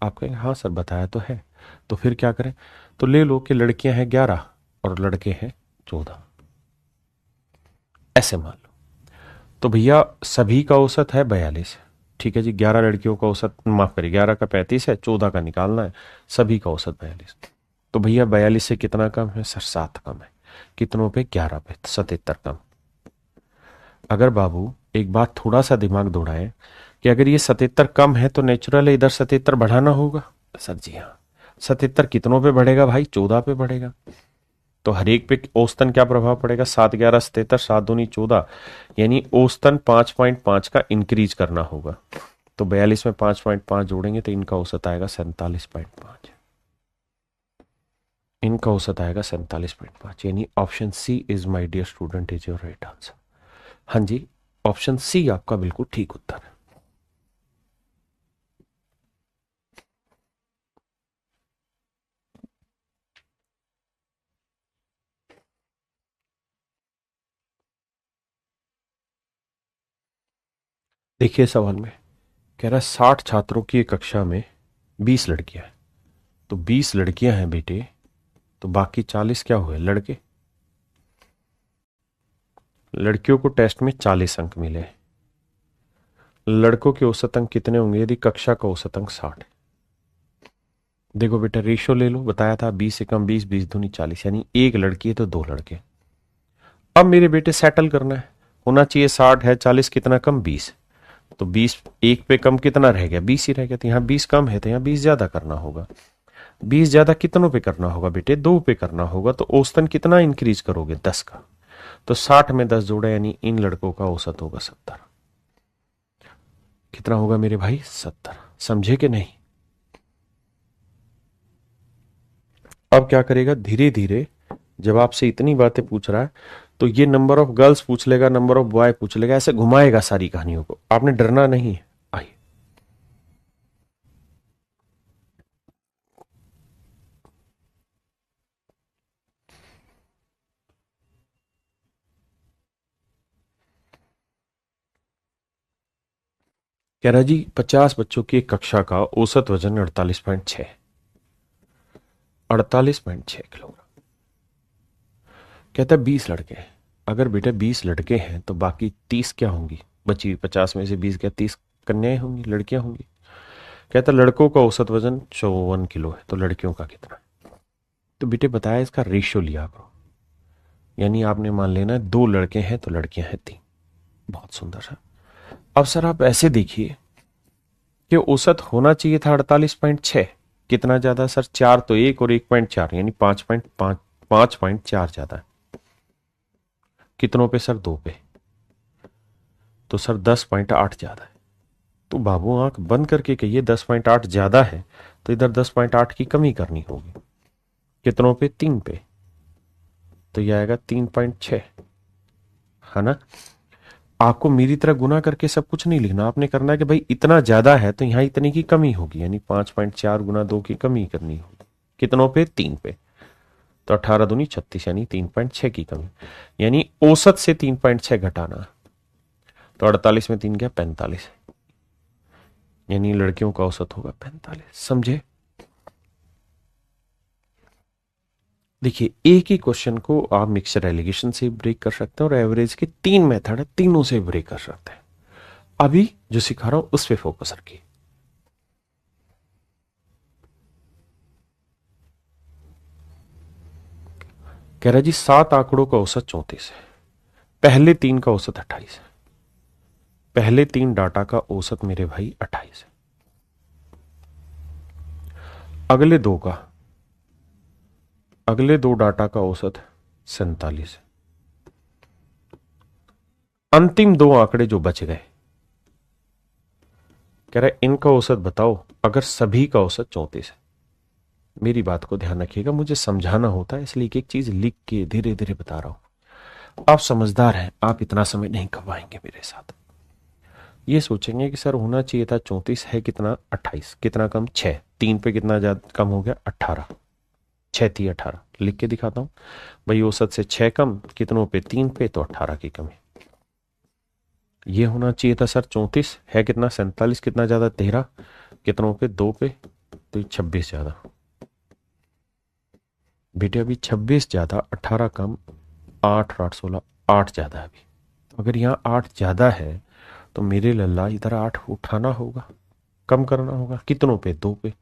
आप कहेंगे हाँ सर बताया तो है, तो फिर क्या करें? तो ले लो कि लड़कियां हैं 11 और लड़के हैं 14, ऐसे मान लो। तो भैया सभी का औसत है 42, ठीक है जी, 11 लड़कियों का औसत, माफ करिए 11 का 35 है, 14 का निकालना है, सभी का औसत 42। तो भैया 42 से कितना कम है सर, 7 कम है, कितनों पे, 11 पे, 77 कम। अगर बाबू एक बात थोड़ा सा दिमाग दौड़ाए, कि अगर ये 77 कम है तो नेचुरल है इधर 77 बढ़ाना होगा। सर जी हाँ, 77 कितनों पे बढ़ेगा भाई, 14 पे बढ़ेगा, तो हर एक पे औसतन क्या प्रभाव पड़ेगा, 7 11 77, 7 दूनी 14, यानी औसतन 5.5 का इंक्रीज करना होगा। तो 42 में 5.5 जोड़ेंगे तो इनका औसत आएगा 47.5, इनका औसत आएगा 47.5, यानी option C is my dear student is your right answer. हाँ जी, ऑप्शन सी आपका बिल्कुल ठीक उत्तर है। देखिए सवाल में कह रहा है 60 छात्रों की एक कक्षा में 20 लड़कियां हैं, तो 20 लड़कियां हैं बेटे, तो बाकी 40 क्या हुए, लड़के। लड़कियों को टेस्ट में 40 अंक मिले, लड़कों के औसत अंक कितने होंगे यदि कक्षा का औसत अंक 60 है? देखो बेटा रेशियो ले लो, बताया था 20 से कम 20, 20 दूनी 40, यानी एक लड़की है तो 2 लड़के। अब मेरे बेटे सेटल करना है, होना चाहिए 60 है, 40 कितना कम, 20, तो 20 एक पे कम कितना रह गया, 20 ही रह गया, तो यहाँ 20 कम है तो यहाँ 20 ज्यादा करना होगा। 20 ज्यादा कितनों पे करना होगा बेटे, 2 पे करना होगा, तो औसतन कितना इंक्रीज करोगे, 10 का, तो 60 में 10 जोड़ा, यानी इन लड़कों का औसत होगा 70। कितना होगा मेरे भाई? 70। समझे कि नहीं? अब क्या करेगा, धीरे धीरे जब आपसे इतनी बातें पूछ रहा है तो ये नंबर ऑफ गर्ल्स पूछ लेगा, नंबर ऑफ बॉय पूछ लेगा, ऐसे घुमाएगा सारी कहानियों को। आपने डरना नहीं है। आइए, कह रहा जी 50 बच्चों की एक कक्षा का औसत वजन 48.6, 48.6 किलोग्राम। कहता है 20 लड़के हैं। अगर बेटा 20 लड़के हैं तो बाकी 30 क्या होंगी? बची 50 में से 20 क्या 30 कन्याएं होंगी, लड़कियां होंगी। कहता लड़कों का औसत वजन 54 किलो है, तो लड़कियों का कितना है? तो बेटे बताया इसका रेशियो लिया करो। यानी आपने मान लेना है 2 लड़के हैं तो लड़कियां हैं 3। बहुत सुंदर है। अब सर आप ऐसे देखिए कि औसत होना चाहिए था 48.6। कितना ज्यादा सर? 4 तो 1 और 1.4 यानी 5.5, 5.4 ज्यादा है। कितनों पे सर? 2 पे। तो सर 10.8 ज्यादा है। तो बाबू आंख बंद करके कहिए 10.8 ज्यादा है, तो इधर 10.8 की कमी करनी होगी। कितनों पे? 3 पे। तो यह आएगा 3.6, है ना? आपको मेरी तरह गुना करके सब कुछ नहीं लिखना, आपने करना है कि भाई इतना ज्यादा है तो यहां इतनी की कमी होगी, यानी 5.4 गुना 2 की कमी करनी होगी। कितनों पे? 3 पे। तो 18 दूनी 36 यानी 3.6 की कमी, यानी औसत से 3.6 घटाना। तो 48 में 3 गया 45, यानी लड़कियों का औसत होगा 45। समझे? देखिए एक ही क्वेश्चन को आप मिक्सचर एलिगेशन से ब्रेक कर सकते हैं और एवरेज के 3 मेथड है, तीनों से ब्रेक कर सकते हैं। अभी जो सिखा रहा हूं उस पर फोकस रखिए। कह रहा जी 7 आंकड़ों का औसत 34 है, पहले 3 का औसत 28 है। पहले 3 डाटा का औसत मेरे भाई 28 है। अगले दो का, अगले 2 डाटा का औसत 47 है। अंतिम 2 आंकड़े जो बच गए, कह रहा है इनका औसत बताओ अगर सभी का औसत 34 है। मेरी बात को ध्यान रखिएगा, मुझे समझाना होता है इसलिए एक एक चीज लिख के धीरे धीरे बता रहा हूं। आप समझदार हैं, आप इतना समय नहीं कमाएंगे मेरे साथ। ये सोचेंगे कि सर होना चाहिए था 34, है कितना? 28। कितना कम? 6। 3 पे कितना ज्यादा कम हो गया? 18। 6 थी 18, लिख के दिखाता हूं भाई। औसत से 6 कम, कितनों पे? 3 पे, तो 18 की कमी। ये होना चाहिए था सर 34, है कितना? 47। कितना ज्यादा? 13। कितनों पे? 2 पे, तो 26 ज्यादा। बेटे अभी 26 ज्यादा, 18 कम, 8 और 8 16, 8 ज्यादा है अभी। तो अगर यहाँ 8 ज्यादा है तो मेरे लल्ला इधर 8 उठाना होगा, कम करना होगा। कितनों पे? 2 पे,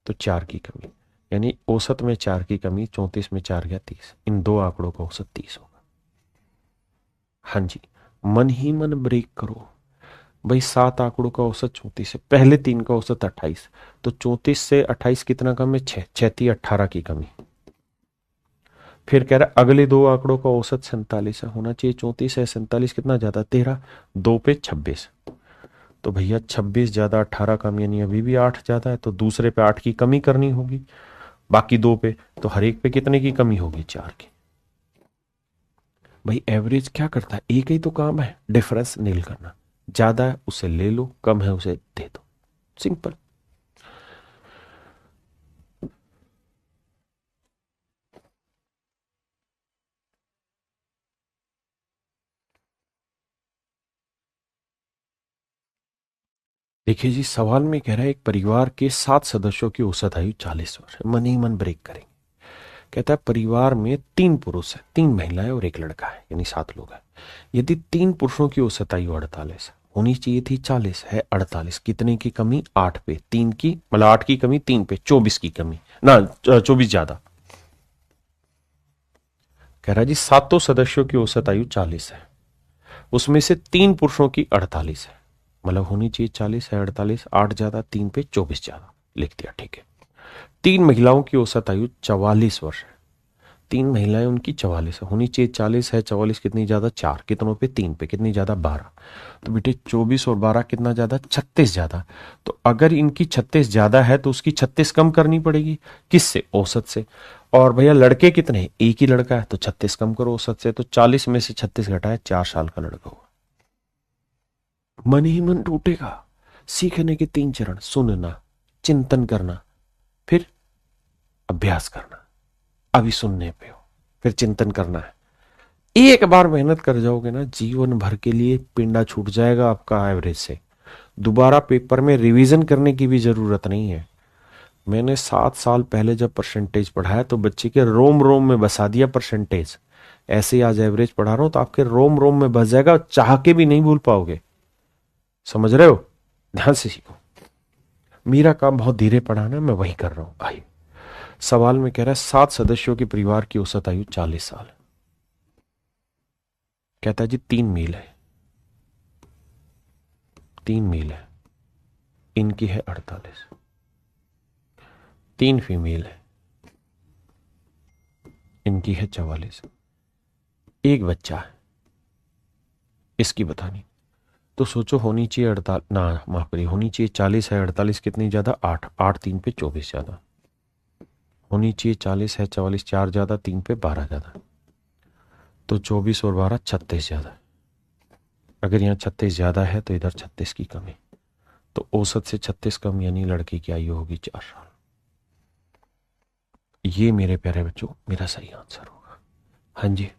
तो 4 की कमी। यानी औसत में 4 की कमी, 34 में 4 गया 30। इन 2 आंकड़ों का औसत 30 होगा। हाँ जी, मन ही मन ब्रेक करो भाई। 7 आंकड़ों का औसत 34 है, पहले 3 का औसत 28, तो 34 से 28 कितना कम है? 6। 6 थी 18 की कमी। फिर कह रहा अगले 2 आंकड़ों का औसत 47 है, होना चाहिए 34 है, 47 कितना ज्यादा? 13। 2 पे 26, तो भैया 26 ज्यादा 18 कम, यानी अभी भी 8 ज्यादा है, तो दूसरे पे 8 की कमी करनी होगी। बाकी 2 पे, तो हर एक पे कितने की कमी होगी? 4 की। भाई एवरेज क्या करता है? एक ही तो काम है, डिफरेंस नील करना। ज्यादा है उसे ले लो, कम है उसे दे दो, सिंपल। देखिए जी सवाल में कह रहा है एक परिवार के 7 सदस्यों की औसत आयु 40 वर्ष है। मन ही मन ब्रेक करेंगे। कहता है परिवार में 3 पुरुष है, 3 महिलाएं और 1 लड़का है, यानी 7 लोग हैं। यदि 3 पुरुषों की औसत आयु 48 है, होनी चाहिए थी 40, है 48। कितने की कमी? 8 पे। 3 की मतलब 8 की कमी, 3 पे 24 की कमी ना, 24 ज्यादा। कह रहा जी सातों सदस्यों की औसत आयु 40 है, उसमें से 3 पुरुषों की 48 है, मतलब होनी चाहिए 40, है 48। 8 ज्यादा, 3 पे 24 ज्यादा, लिख दिया, ठीक है। 3 महिलाओं की औसत आयु 44 वर्ष है, 3 महिलाएं, उनकी 44 है, होनी चाहिए 40 है, 44 कितनी ज्यादा, 4 कितनों पे, 3 पे, कितनी ज्यादा, 12। तो बेटे 24 और 12 कितना ज्यादा, 36 ज्यादा। तो अगर इनकी 36 ज्यादा है तो उसकी 36 कम करनी पड़ेगी, किससे, औसत से। और भैया लड़के कितने हैं, एक ही लड़का है, तो 36 कम करो औसत से, तो 40 में से 36 घटाए, 4 साल का लड़का हुआ। मन ही मन टूटेगा। सीखने के 3 चरण, सुनना, चिंतन करना, फिर अभ्यास करना। अभी सुनने पे हो, फिर चिंतन करना है। एक बार मेहनत कर जाओगे ना, जीवन भर के लिए पिंडा छूट जाएगा आपका एवरेज से। दोबारा पेपर में रिवीजन करने की भी जरूरत नहीं है। मैंने 7 साल पहले जब परसेंटेज पढ़ाया तो बच्चे के रोम रोम में बसा दिया परसेंटेज। ऐसे ही आज एवरेज पढ़ा रहा हूं तो आपके रोम रोम में बस जाएगा, चाह के भी नहीं भूल पाओगे। समझ रहे हो, ध्यान से सीखो। मेरा काम बहुत धीरे पढ़ाना, मैं वही कर रहा हूं। आइए, सवाल में कह रहा है 7 सदस्यों के परिवार की औसत आयु 40 साल है। कहता है जी 3 मील है, 3 मील है, इनकी है 48, 3 फीमेल है, इनकी है 44, एक बच्चा है, इसकी बतानी। तो सोचो, होनी चाहिए 48 ना, माफ करिए, होनी चाहिए 40 है, 48 कितनी ज्यादा, 8, 8 3 पे 24 ज्यादा। होनी चाहिए 40 है, 44 4 ज्यादा, 3 पे 12 ज्यादा। तो 24 और 12 36 ज्यादा। अगर यहाँ 36 ज्यादा है तो इधर 36 की कमी, तो औसत से 36 कम, यानी लड़की की आयु होगी 4 साल। ये मेरे प्यारे बच्चों मेरा सही आंसर होगा। हाँ जी,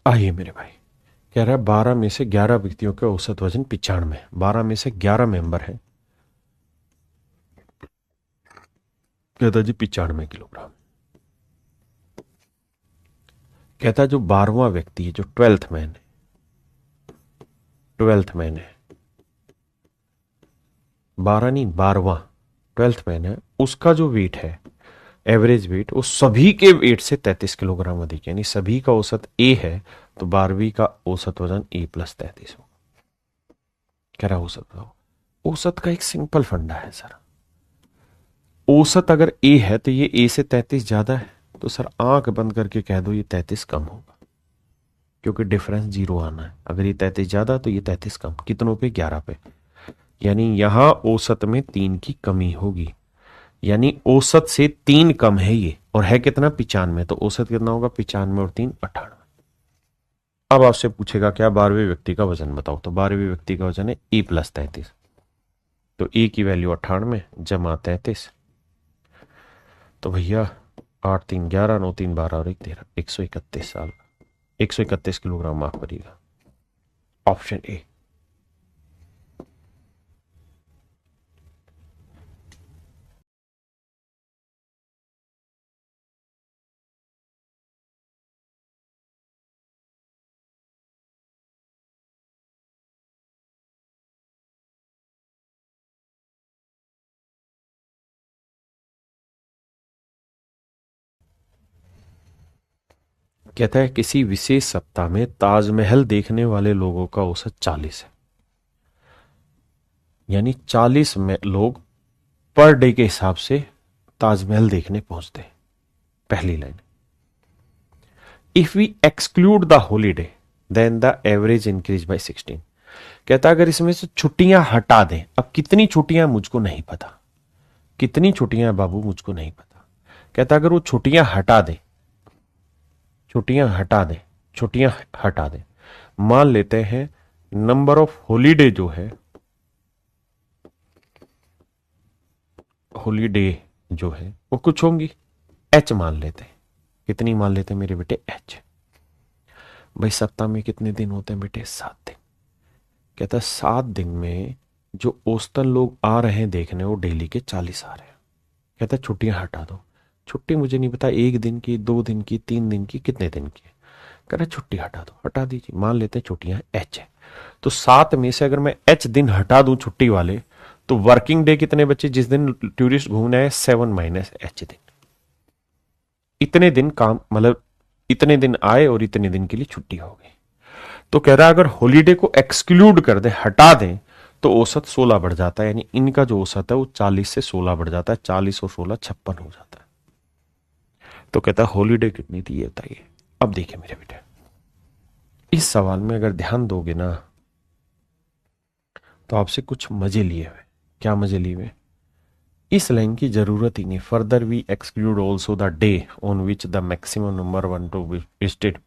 आइए मेरे भाई। कह रहा है 12 में से 11 व्यक्तियों का औसत वजन 95, 12 में से 11 मेंबर है, कहता जी 95 किलोग्राम। कहता जो 12वां व्यक्ति है, जो 12th मैन है, 12th मैन है, 12 नहीं 12वां 12th मैन है, उसका जो वेट है, एवरेज वेट, वो सभी के वेट से 33 किलोग्राम अधिक, यानी सभी का औसत ए है, तो 12वीं का औसत वजन ए प्लस 33 हो। कह रहा औसत बताओ। औसत का एक सिंपल फंडा है सर, औसत अगर ए है तो ये ए से 33 ज्यादा है, तो सर आंख बंद करके कह दो ये 33 कम होगा, क्योंकि डिफरेंस 0 आना है। अगर ये 33 ज्यादा तो ये 33 कम, कितनों पे, 11 पे, यानी यहां औसत में 3 की कमी होगी, यानी औसत से 3 कम है ये, और है कितना, 95, तो औसत कितना होगा, 95 और 3 98। अब आपसे पूछेगा क्या 12वें व्यक्ति का वजन बताओ, तो 12वें व्यक्ति का वजन है ए प्लस 33, तो ए की वैल्यू 98 जमा 33, तो भैया 8 3 11, 9 3 12 और 1 13, 131 साल, 131 किलोग्राम माफ करिएगा, ऑप्शन ए। कहता है किसी विशेष सप्ताह में ताजमहल देखने वाले लोगों का औसत 40 है, यानी 40 में लोग पर डे के हिसाब से ताजमहल देखने पहुंचते हैं। पहली line, if we exclude the holiday then the average increase by 16। कहता अगर इसमें से छुट्टियां हटा दें, अब कितनी छुट्टियां मुझको नहीं पता, कितनी छुट्टियां बाबू मुझको नहीं पता। कहता अगर वो छुट्टियां हटा दें, छुट्टियां हटा दें, छुट्टियां हटा दें, मान लेते हैं नंबर ऑफ हॉलीडे जो है, हॉलीडे जो है वो कुछ होंगी, एच मान लेते हैं। कितनी मान लेते हैं मेरे बेटे, एच। भाई सप्ताह में कितने दिन होते हैं बेटे, 7 दिन। कहता है 7 दिन में जो औसतन लोग आ रहे हैं देखने, वो डेली के 40 आ रहे हैं। कहता है छुट्टियां हटा दो, छुट्टी मुझे नहीं पता 1 दिन की, 2 दिन की, 3 दिन की, कितने दिन की। कह रहा छुट्टी हटा दो, हटा दीजिए, मान लेते हैं छुट्टियां एच है। तो 7 में से अगर मैं एच दिन हटा दूं छुट्टी वाले, तो वर्किंग डे कितने बचे, जिस दिन टूरिस्ट घूमने आए, 7 माइनस एच दिन। इतने दिन काम, मतलब इतने दिन आए और इतने दिन के लिए छुट्टी हो गई। तो कह रहा है अगर हॉलीडे को एक्सक्लूड कर दें, हटा दें, तो औसत 16 बढ़ जाता है, यानी इनका जो औसत है वो 40 से 16 बढ़ जाता है, 40 और 16 56 हो जाता है। तो कहता है हॉलीडे कितनी थी ये बताइए। अब देखिए मेरे बेटे, इस सवाल में अगर ध्यान दोगे ना तो आपसे कुछ मजे लिए हुए। क्या मजे लिए हुए? इस लाइन की जरूरत ही नहीं। Further we exclude also the day on which the maximum number one to visited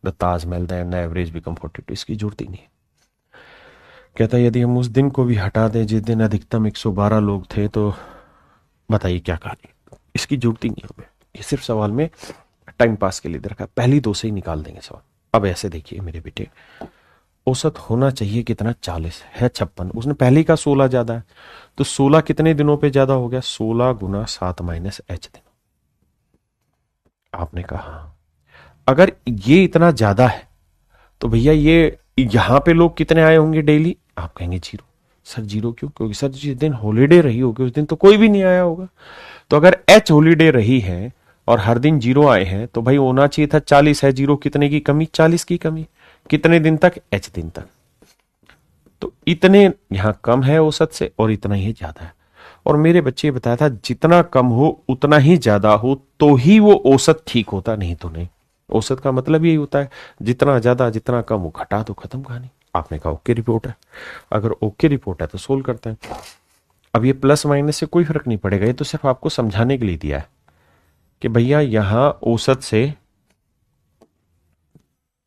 the Taj Mahal and average become 42। इसकी जरूरत ही नहीं। कहता है यदि हम उस दिन को भी हटा दें जिस दिन अधिकतम 112 लोग थे, तो बताइए क्या कहानी। इसकी जरूरत ही नहीं हमें। ये सिर्फ सवाल में टाइम पास के लिए दे रखा है, पहली दो से ही निकाल देंगे सवाल। अब ऐसे देखिए मेरे बेटे, औसत होना चाहिए कितना? 40 है, 56। उसने पहले का 16 ज्यादा है, तो 16 कितने दिनों पे ज्यादा हो गया? 16 गुना 7 माइनस h दिन। आपने कहा हाँ। अगर ये इतना ज्यादा है तो भैया ये यहां पे लोग कितने आए होंगे डेली? आप कहेंगे 0। सर 0 क्यों? क्योंकि सर जिस दिन हॉलीडे रही होगी उस दिन तो कोई भी नहीं आया होगा। तो अगर h हॉलीडे रही है और हर दिन 0 आए हैं, तो भाई होना चाहिए था 40 है। 0 कितने की कमी? 40 की कमी। कितने दिन तक? h दिन तक। तो इतने यहां कम है औसत से और इतना ही ज्यादा है। और मेरे बच्चे बताया था जितना कम हो उतना ही ज्यादा हो तो ही वो औसत ठीक होता, नहीं तो नहीं। औसत का मतलब यही होता है जितना ज्यादा जितना कम वो घटा दो, खत्म कहानी। आपने कहा ओके रिपोर्ट है। अगर ओके रिपोर्ट है तो सोल्व करते हैं। अब ये प्लस माइनस से कोई फर्क नहीं पड़ेगा, ये तो सिर्फ आपको समझाने के लिए दिया है कि भैया यहां औसत से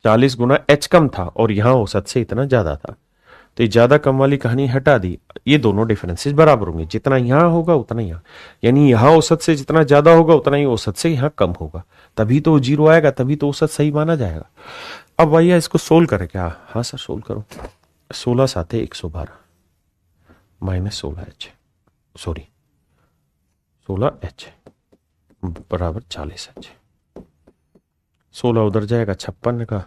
40 गुना h कम था और यहां औसत से इतना ज्यादा था, तो ये ज्यादा कम वाली कहानी हटा दी। ये दोनों डिफरेंसेस बराबर होंगे, जितना यहां होगा उतना यहां, यानी यहां औसत से जितना ज्यादा होगा उतना ही औसत से यहां कम होगा, तभी तो 0 आएगा, तभी तो औसत सही माना जाएगा। अब भैया इसको सोल्व करें क्या? हाँ सर सोल्व करो। 16 साथे 112 माइनस 16h, सॉरी 16h बराबर 40h। 16 उधर जाएगा 56 का,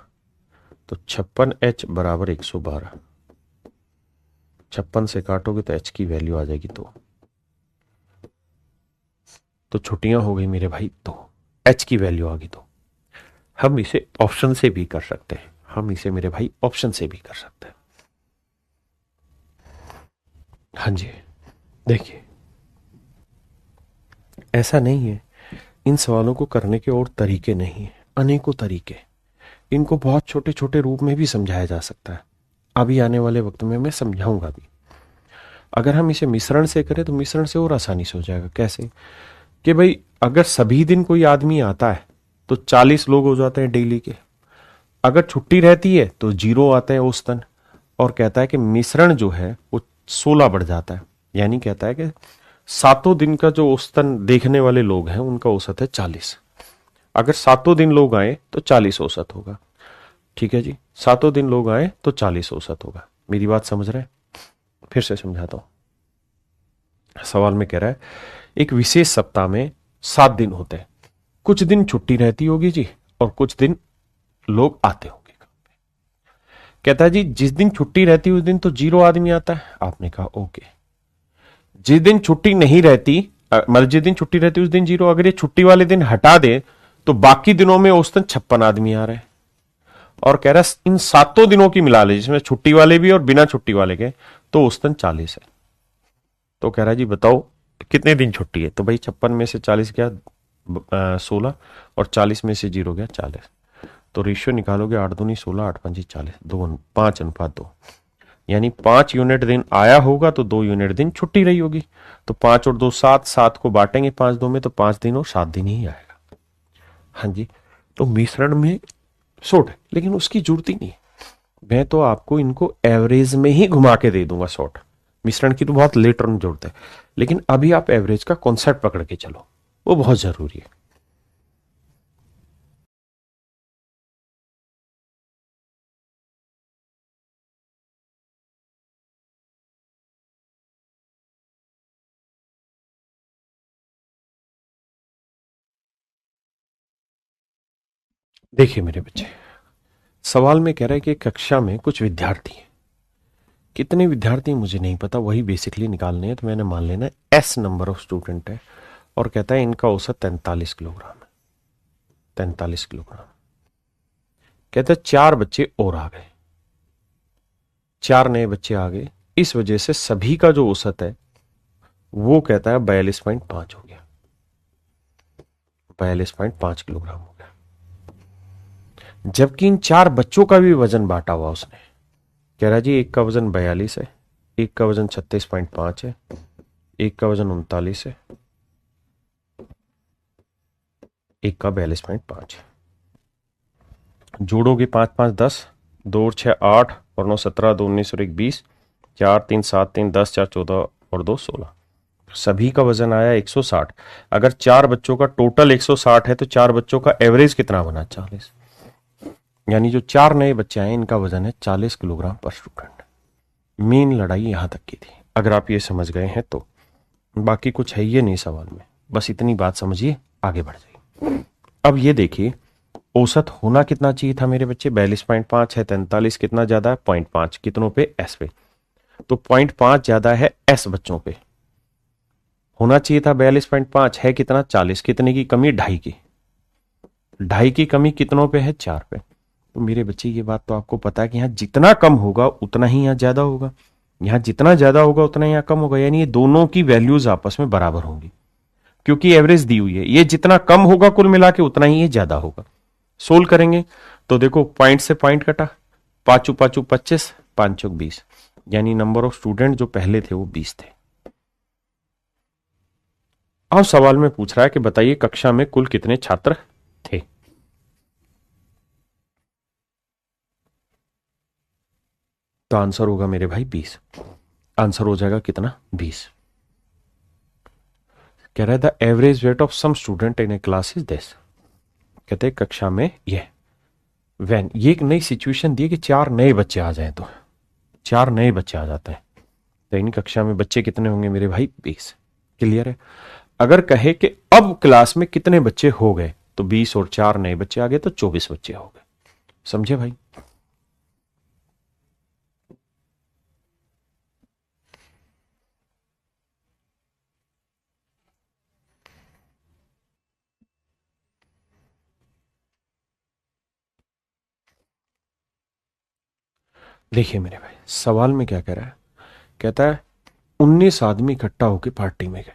तो 56h बराबर 112। 56 से काटोगे तो h की वैल्यू आ जाएगी 2। तो छुट्टियां हो गई मेरे भाई 2, h की वैल्यू आ गई 2। हम इसे ऑप्शन से भी कर सकते हैं, हम इसे मेरे भाई ऑप्शन से भी कर सकते हैं। हाँ जी देखिए, ऐसा नहीं है, इन सवालों को करने के और तरीके नहीं है, अनेकों तरीके। इनको बहुत छोटे छोटे रूप में भी समझाया जा सकता है। अभी आने वाले वक्त में मैं समझाऊंगा भी। अगर हम इसे मिश्रण से करें तो मिश्रण से और आसानी से हो जाएगा। कैसे? कि भाई अगर सभी दिन कोई आदमी आता है तो 40 लोग हो जाते हैं डेली के। अगर छुट्टी रहती है तो 0 आते हैं औसतन। और कहता है कि मिश्रण जो है वो 16 बढ़ जाता है, यानी कहता है कि सातों दिन का जो औसतन देखने वाले लोग हैं उनका औसत है 40। अगर सातों दिन लोग आए तो 40 औसत होगा। ठीक है जी, सातों दिन लोग आए तो 40 औसत होगा। मेरी बात समझ रहे हैं? फिर से समझाता हूं। सवाल में कह रहा है एक विशेष सप्ताह में 7 दिन होते हैं, कुछ दिन छुट्टी रहती होगी जी और कुछ दिन लोग आते होंगे। कहता है जी जिस दिन छुट्टी रहती है उस दिन तो 0 आदमी आता है। आपने कहा ओके। जिस दिन छुट्टी नहीं रहती, मतलब जिस दिन छुट्टी रहती है उस दिन 0। अगर ये छुट्टी वाले दिन हटा दे तो बाकी दिनों में औसतन 56 आदमी आ रहे हैं। और कह रहा है इन सातों दिनों की मिला ले, जिसमें छुट्टी वाले भी और बिना छुट्टी वाले के, तो औसतन 40 है। तो कह रहा है जी बताओ कितने दिन छुट्टी है? तो भाई 56 में से 40 गया 16 और 40 में से 0 गया 40। तो रेशियो निकालोगे 8 दूनी 16, 8 पंजी 40, 5:2। यानी 5 यूनिट दिन आया होगा तो 2 यूनिट दिन छुट्टी रही होगी। तो 5 और 2 7, 7 को बांटेंगे 5 2 में तो 5 दिन और 7 दिन ही आएगा। हाँ जी, तो मिश्रण में शॉर्ट है लेकिन उसकी जरूरत ही नहीं है। मैं तो आपको इनको एवरेज में ही घुमा के दे दूंगा शॉर्ट। मिश्रण की तो बहुत लेटर में जरूरत है, लेकिन अभी आप एवरेज का कॉन्सेप्ट पकड़ के चलो, वो बहुत जरूरी है। देखिए मेरे बच्चे, सवाल में कह रहा है कि कक्षा में कुछ विद्यार्थी हैं। कितने विद्यार्थी मुझे नहीं पता, वही बेसिकली निकालने हैं। तो मैंने मान लेना एस नंबर ऑफ स्टूडेंट है और कहता है इनका औसत 43 किलोग्राम है। 43 किलोग्राम। कहता है 4 बच्चे और आ गए, 4 नए बच्चे आ गए, इस वजह से सभी का जो औसत है वो कहता है 42.5 हो गया, 42.5 किलोग्राम हो गया। जबकि इन 4 बच्चों का भी वजन बांटा हुआ उसने, कह रहा जी एक का वजन 42 है, एक का वजन 36.5 है, एक का वजन 39 है, एक का 42.5 है। जोड़ोगे 5 5 10, 2 और 6 8 और 9 17, 2 19 और 1 20, 4 3 7 3 10, 4 14 और 2 16। सभी का वजन आया 160। अगर 4 बच्चों का टोटल 160 है तो 4 बच्चों का एवरेज कितना बना? 40। यानी जो 4 नए बच्चे आए इनका वजन है 40 किलोग्राम पर स्टूडेंट। मेन लड़ाई यहां तक की थी, अगर आप ये समझ गए हैं तो। बाकी कुछ है ये नहीं सवाल में, बस इतनी बात समझिए, आगे बढ़ जाइए। अब ये देखिए औसत होना कितना चाहिए था मेरे बच्चे? 42.5 है, 43 कितना ज्यादा है? 0.5। कितनों पे? एस पे। तो 0.5 ज्यादा है एस बच्चों पे, होना चाहिए था 42.5, है कितना? 40। कितने की कमी? 2.5 की। 2.5 की कमी कितनों पे है? 4 पे। तो मेरे बच्चे ये बात तो आपको पता है कि यहां जितना कम होगा उतना ही यहां ज्यादा होगा, यहां जितना ज्यादा होगा उतना यहां कम होगा, यानी ये दोनों की वैल्यूज आपस में बराबर होंगी क्योंकि एवरेज दी हुई है। ये जितना कम होगा कुल मिला के उतना ही ये ज्यादा होगा। सोल्व करेंगे तो देखो पॉइंट से पॉइंट कटा, 5 5 25, 5 चौक 20, यानी नंबर ऑफ स्टूडेंट जो पहले थे वो 20 थे। अब सवाल में पूछ रहा है कि बताइए कक्षा में कुल कितने छात्र थे? तो आंसर होगा मेरे भाई 20। आंसर हो जाएगा कितना? 20। कह रहा है the average weight of some student in a class is this. कहते हैं कक्षा में यह वैन, ये एक नई सिचुएशन दी कि 4 नए बच्चे आ जाएं, तो 4 नए बच्चे आ जाते हैं तो इन कक्षा में बच्चे कितने होंगे मेरे भाई? 20। क्लियर है? अगर कहे कि अब क्लास में कितने बच्चे हो गए तो 20 और 4 नए बच्चे आ गए तो 24 बच्चे हो गए। समझे भाई? देखिए मेरे भाई सवाल में क्या कह रहा है, कहता है 19 आदमी इकट्ठा होकर पार्टी में गए,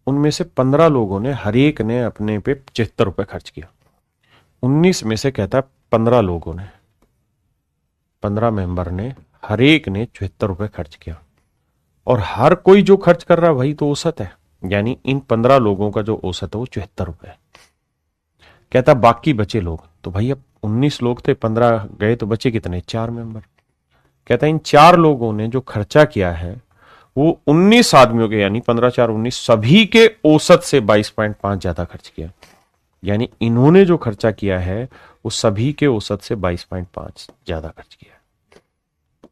उनमें से 15 लोगों ने हर एक ने अपने पे 75 रुपए खर्च किया। 19 में से कहता है 15 लोगों ने, 15 मेंबर ने हर एक ने 74 रुपए खर्च किया, और हर कोई जो खर्च कर रहा है वही तो औसत है, यानी इन 15 लोगों का जो औसत है वो 74 रुपए है। कहता बाकी बचे लोग, तो भाई अब 19 लोग थे, 15 गए तो बचे कितने? 4 मेंबर। कहता है इन 4 लोगों ने जो खर्चा किया है वो 19 आदमियों के, यानी 15 4 19, सभी के औसत से 22.5 ज्यादा खर्च किया। यानी इन्होंने जो खर्चा किया है वो सभी के औसत से 22.5 ज्यादा खर्च किया।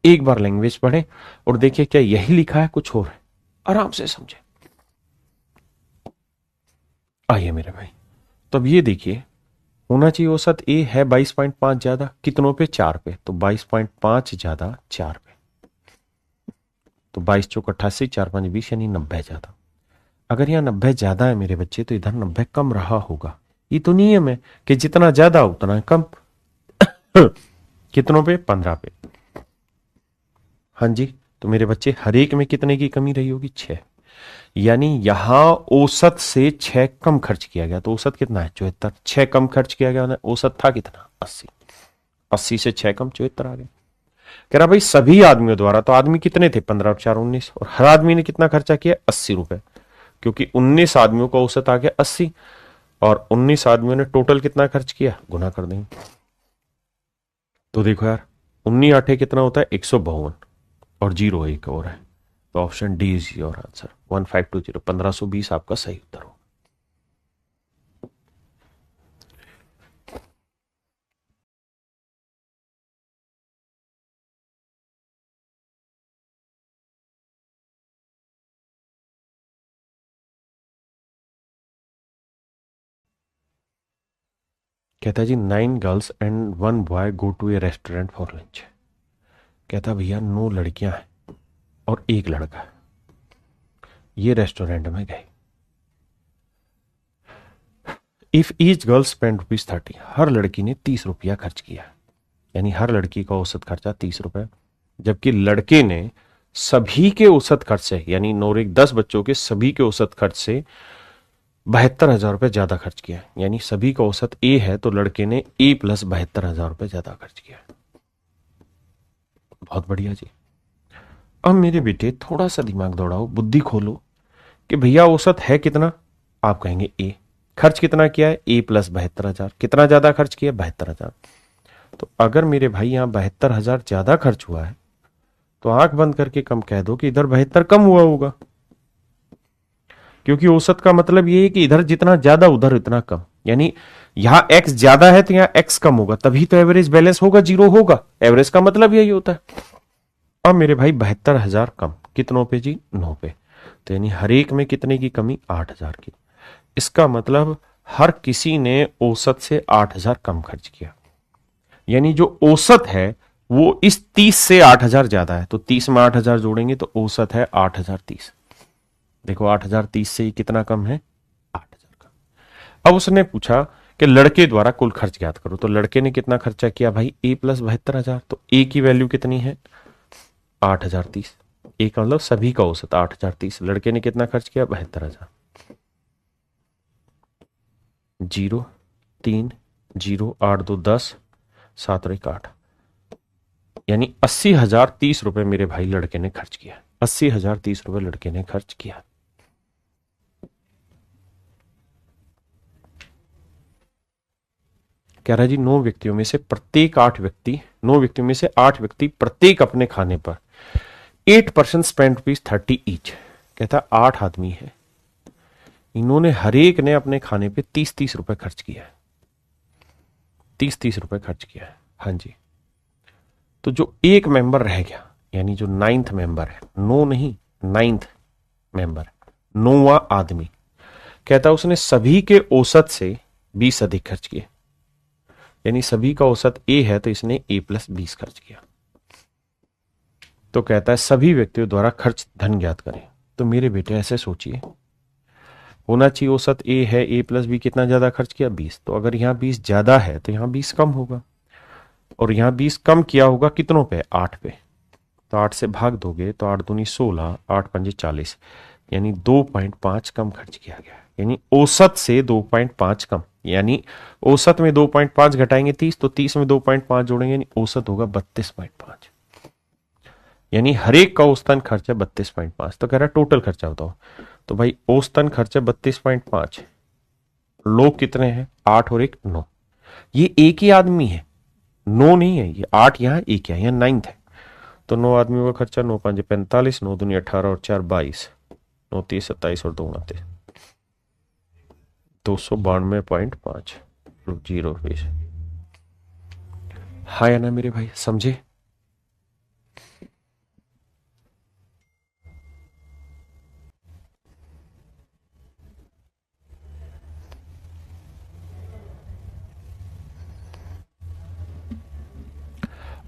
एक बार लैंग्वेज पढ़े और देखिए क्या यही लिखा है कुछ और है, आराम से समझे। आइए मेरे भाई, तो अब ये देखिए होना चाहिए औसत ए है 22.5 ज्यादा, कितनों पे? 4 पे, तो 22.5 ज्यादा 4 पे, तो 22 चौक 88, 4 5 20, यानी 90 ज्यादा। अगर यहां 90 ज्यादा है मेरे बच्चे तो इधर 90 कम रहा होगा। ये तो नियम है कि जितना ज्यादा उतना कम। कितनों पे? 15 पे। हाँ जी, तो मेरे बच्चे हर एक में कितने की कमी रही होगी? 6। यानी यहां औसत से 6 कम खर्च किया गया, तो औसत कितना है? 74। 6 कम खर्च किया गया, औसत था कितना? 80। 80 से 6 कम 74 आ गया। कह रहा भाई सभी आदमियों द्वारा, तो आदमी कितने थे? 15 और 4 19, और हर आदमी ने कितना खर्चा किया? 80 रुपए, क्योंकि 19 आदमियों का औसत आ गया 80, और 19 आदमियों ने टोटल कितना खर्च किया? गुना कर देंगे। तो देखो यार 19 आठे कितना होता है? 152, और 0 एक और है, तो option D is your answer. 1520, 1520 आपका सही उत्तर हो। कहता जी 9 girls and 1 boy go to a restaurant for lunch. कहता भैया 9 लड़कियां हैं और 1 लड़का है, ये रेस्टोरेंट में गए। इफ ईच गर्ल स्पेंड ₹30, हर लड़की ने 30 रुपया खर्च किया, यानी हर लड़की का औसत खर्चा 30 रुपए, जबकि लड़के ने सभी के औसत खर्च से, यानी नौरिक 10 बच्चों के सभी के औसत खर्च से 72,000 रुपए ज्यादा खर्च किया। यानी सभी का औसत ए है तो लड़के ने ए प्लस 72,000 रुपए ज्यादा खर्च किया। बहुत बढ़िया जी। अब मेरे बेटे थोड़ा सा दिमाग दौड़ाओ, बुद्धि खोलो कि भैया औसत है कितना, आप कहेंगे ए। खर्च कितना किया है, ए प्लस 72,000। कितना ज्यादा खर्च किया, 72,000। तो अगर मेरे भाई यहां 72,000 ज्यादा खर्च हुआ है तो आंख बंद करके कम कह दो कि इधर 72 कम हुआ होगा, क्योंकि औसत का मतलब ये है कि इधर जितना ज्यादा उधर उतना कम। यानी यहां एक्स ज्यादा है तो यहां एक्स कम होगा, तभी तो एवरेज बैलेंस होगा, जीरो होगा। एवरेज का मतलब यही होता है। अब मेरे भाई 72,000 कम कितनों पे जी, 9 पे। तो यानी हर एक में कितने की कमी, 8,000 की। इसका मतलब हर किसी ने औसत से 8,000 कम खर्च किया। यानी जो औसत है वो इस 30 से 8,000 ज्यादा है, तो 30 में 8,000 जोड़ेंगे तो औसत है 8,030। देखो 8,030 से कितना कम है, 8,000 का। अब उसने पूछा कि लड़के द्वारा कुल खर्च ज्ञात करो, तो लड़के ने कितना खर्चा किया भाई, ए प्लस 72,000। तो ए की वैल्यू कितनी है, 8,030। ए का मतलब सभी का औसत 8,030। लड़के ने कितना खर्च किया, 72,000। 0 3 0 8 2 10 7 और 1 8, यानी 80,030 रुपए मेरे भाई लड़के ने खर्च किया। 80,030 रुपए लड़के ने खर्च किया। कह रहा है जी 9 व्यक्तियों में से प्रत्येक 8 व्यक्ति, 9 व्यक्तियों में से 8 व्यक्ति प्रत्येक अपने खाने पर 8% स्पेंड रुपीज 30 ईच। कहता 8 आदमी है, इन्होंने हर एक ने अपने खाने पे 30-30 रुपए खर्च किया है। 30-30 रुपए खर्च किया है, हाँ जी। तो जो एक मेंबर रह गया, यानी जो 9th मेंबर है, 9 नहीं 9th मेंबर, 9वां आदमी, कहता उसने सभी के औसत से 20 अधिक खर्च किए। यानी सभी का औसत ए है तो इसने ए प्लस 20 खर्च किया। तो कहता है सभी व्यक्तियों द्वारा खर्च धन ज्ञात करें। तो मेरे बेटे ऐसे सोचिए, होना चाहिए औसत ए है, ए प्लस बी कितना ज्यादा खर्च किया, 20। तो अगर यहां 20 ज्यादा है तो यहां 20 कम होगा, और यहां 20 कम किया होगा कितनों पे, 8 पे। तो 8 से भाग दोगे तो 8 दूनी 16, 8 पंजे 40, यानी 2.5 कम खर्च किया गया। यानी औसत से 2.5 कम, यानी औसत में 2.5 घटाएंगे 30, तो 30 में 2.5 जोड़ेंगे, यानी औसत होगा 32.5। यानी हर एक का औसतन खर्चा 32.5। तो कह रहा है टोटल खर्चा बताओ। तो भाई औसतन खर्चा 32.5, लोग कितने हैं, 8 और 1 9। ये एक ही आदमी है, 9 नहीं है, ये 8 यहां, एक यहां 9th है। तो 9 आदमियों का खर्चा, 9 5 45, 9 दूनी 18 और 4 22, 9 30 27 और 2 29, 292.5 जीरो रुपीज। हाँ या ना मेरे भाई, समझे।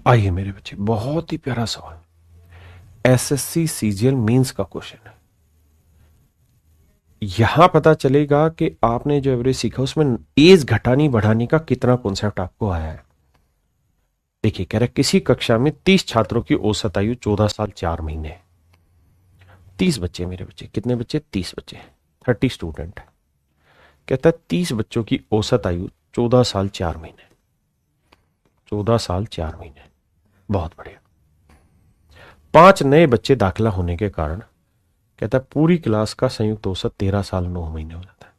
आइए मेरे बच्चे, बहुत ही प्यारा सवाल, एसएससी सीजीएल मेंस का क्वेश्चन है। यहां पता चलेगा कि आपने जो एवरेज सीखा उसमें एज घटानी बढ़ाने का कितना कॉन्सेप्ट आपको आया है। देखिए कह रहा है किसी कक्षा में 30 छात्रों की औसत आयु 14 साल 4 महीने। 30 बच्चे मेरे बच्चे, कितने बच्चे, 30 बच्चे, 30 स्टूडेंट। कहता है 30 बच्चों की औसत आयु 14 साल 4 महीने। 14 साल 4 महीने, बहुत बढ़िया। 5 नए बच्चे दाखिला होने के कारण कहता है पूरी क्लास का संयुक्त औसत 13 साल 9 महीने हो जाता है।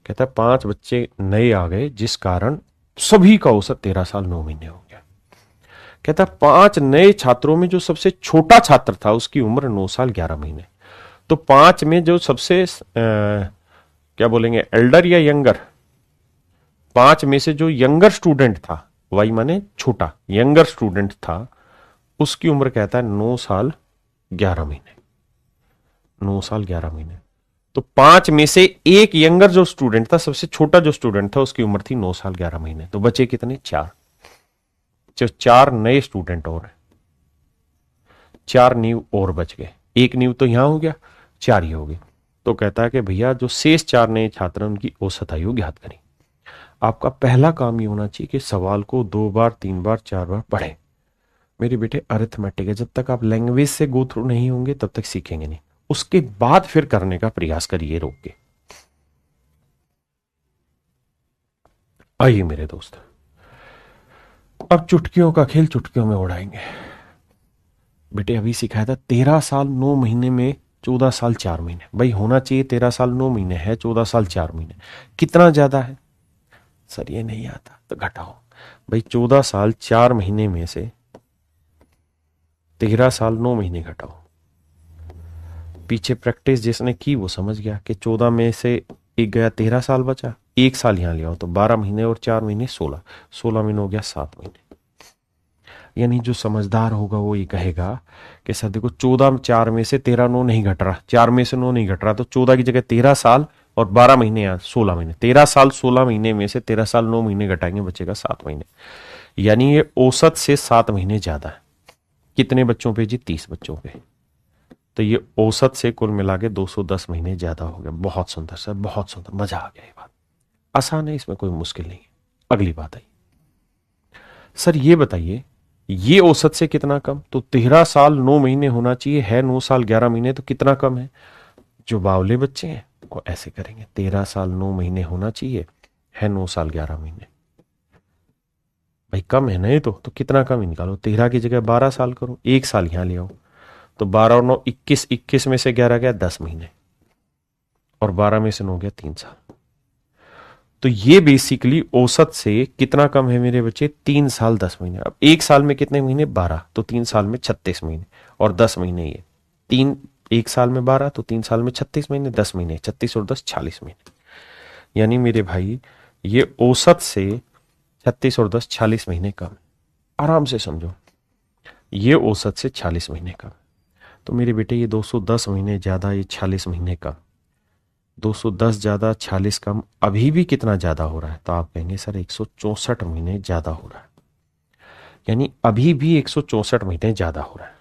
कहता है 5 बच्चे नए आ गए जिस कारण सभी का औसत 13 साल 9 महीने हो गया। कहता है 5 नए छात्रों में जो सबसे छोटा छात्र था उसकी उम्र 9 साल 11 महीने। तो 5 में जो सबसे क्या बोलेंगे, एल्डर या यंगर, 5 में से जो यंगर स्टूडेंट था, वाई माने छोटा, यंगर स्टूडेंट था, उसकी उम्र कहता है 9 साल 11 महीने। 9 साल 11 महीने। तो 5 में से एक यंगर जो स्टूडेंट था, सबसे छोटा जो स्टूडेंट था, उसकी उम्र थी 9 साल 11 महीने। तो बचे कितने, 4। जो 4 नए स्टूडेंट और 4 नींव और बच गए। एक नींव तो यहां हो गया, 4 ही हो गए। तो कहता है कि भैया जो शेष 4 नए छात्र हैं उनकी औसत आयु ज्ञात करें। आपका पहला काम ये होना चाहिए कि सवाल को 2 बार 3 बार 4 बार पढ़ें। मेरे बेटे अरिथमेटिक है, जब तक आप लैंग्वेज से गो थ्रू नहीं होंगे तब तक सीखेंगे नहीं। उसके बाद फिर करने का प्रयास करिए रोक के। आइए मेरे दोस्त, अब चुटकियों का खेल चुटकियों में उड़ाएंगे। बेटे अभी सिखाया था 13 साल 9 महीने में 14 साल 4 महीने। भाई होना चाहिए 13 साल 9 महीने है, 14 साल 4 महीने। कितना ज्यादा है सर? ये नहीं आता तो घटाओ। भाई 14 साल 4 महीने में से 13 साल 9 महीने घटाओ। पीछे प्रैक्टिस जिसने की वो समझ गया कि 14 में से एक गया, 13 साल बचा, 1 साल यहां ले आओ तो 12 महीने और 4 महीने 16, 16 महीने हो गया 7 महीने। यानी जो समझदार होगा वो ये कहेगा कि सर देखो 14 4 में से 13 9 नहीं घट रहा, 4 में से 9 नहीं घट रहा, तो 14 की जगह 13 साल और 12 महीने या 16 महीने, 13 साल 16 महीने में से 13 साल 9 महीने घटाएंगे, बचेगा 7 महीने। यानी ये औसत से 7 महीने ज्यादा है। कितने बच्चों पे जी? 30 बच्चों पे। तो ये औसत से कुल मिला के 210 महीने ज्यादा हो गया। बहुत सुंदर सर, बहुत सुंदर, मजा आ गया। ये बात आसान है, इसमें कोई मुश्किल नहीं है। अगली बात आई, सर ये बताइए ये औसत से कितना कम? तो 13 साल 9 महीने होना चाहिए, है 9 साल 11 महीने, तो कितना कम है? जो बावले बच्चे हैं वो ऐसे करेंगे, 13 साल 9 महीने होना चाहिए, है 9 साल 11 महीने। भाई कम है ना ये तो कितना कम ही निकालो। 13 की जगह 12 साल करो, 1 साल यहां ले आओ, तो 12 और 9 21, 21 में से 11 गया 10 महीने, और 12 में से 9 गया 3 साल। तो ये बेसिकली औसत से कितना कम है मेरे बच्चे? 3 साल 10 महीने। अब 1 साल में कितने महीने? 12, तो 3 साल में 36 महीने, और 10 महीने ये 3, 1 साल में 12 तो 3 साल में 36 महीने, 10 महीने 36 और 10 40 महीने। यानी मेरे भाई ये औसत से 36 और 10 40 महीने कम। आराम से समझो, ये औसत से 40 महीने कम। तो मेरे बेटे ये 210 महीने ज्यादा, ये 40 महीने कम। 210 ज्यादा 40 कम, अभी भी कितना ज्यादा हो रहा है? तो आप कहेंगे सर 164 महीने ज्यादा हो रहा है। यानी अभी भी 164 महीने ज्यादा हो रहा है।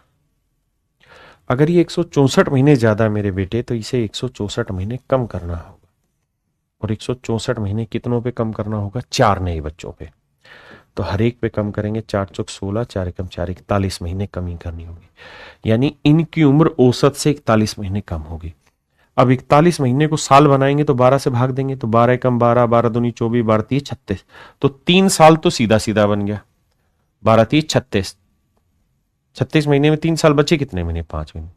अगर ये 164 महीने ज्यादा मेरे बेटे, तो इसे 164 महीने कम करना होगा। और 164 महीने कितनों पे कम करना होगा? 4 नए बच्चों पे। तो हर एक पे कम करेंगे, 4 चौक 16, 4 एकम 4, 41 महीने कमी करनी होगी। यानी इनकी उम्र औसत से 41 महीने कम होगी। अब 41 महीने को साल बनाएंगे तो 12 से भाग देंगे, तो 12 एकम 12, 12 दूनी 24, 12 तीस 36, तो 3 साल तो सीधा सीधा बन गया। 12 तीस 36, 36 महीने में 3 साल बचे कितने महीने? 5 महीने।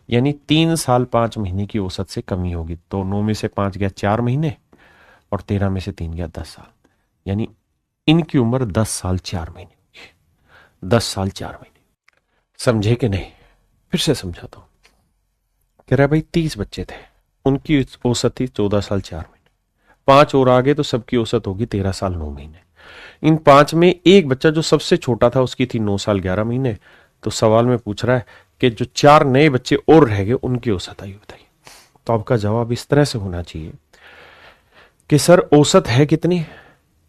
यानी 3 साल 5 महीने की औसत से कमी होगी। तो 9 में से 5 गया 4 महीने, और 13 में से 3 गया 10 साल। यानी इनकी उम्र 10 साल 4 महीने होगी। 10 साल 4 महीने। समझे कि नहीं? फिर से समझाता हूं। कह रहा है भाई 30 बच्चे थे, उनकी औसत थी 14 साल 4 महीने। 5 और आगे तो सबकी औसत होगी 13 साल 9 महीने। इन 5 में एक बच्चा जो सबसे छोटा था उसकी थी 9 साल 11 महीने। तो सवाल में पूछ रहा है कि जो 4 नए बच्चे और रह गए उनकी औसत आयु बताइए। तो आपका जवाब इस तरह से होना चाहिए कि सर औसत है कितनी?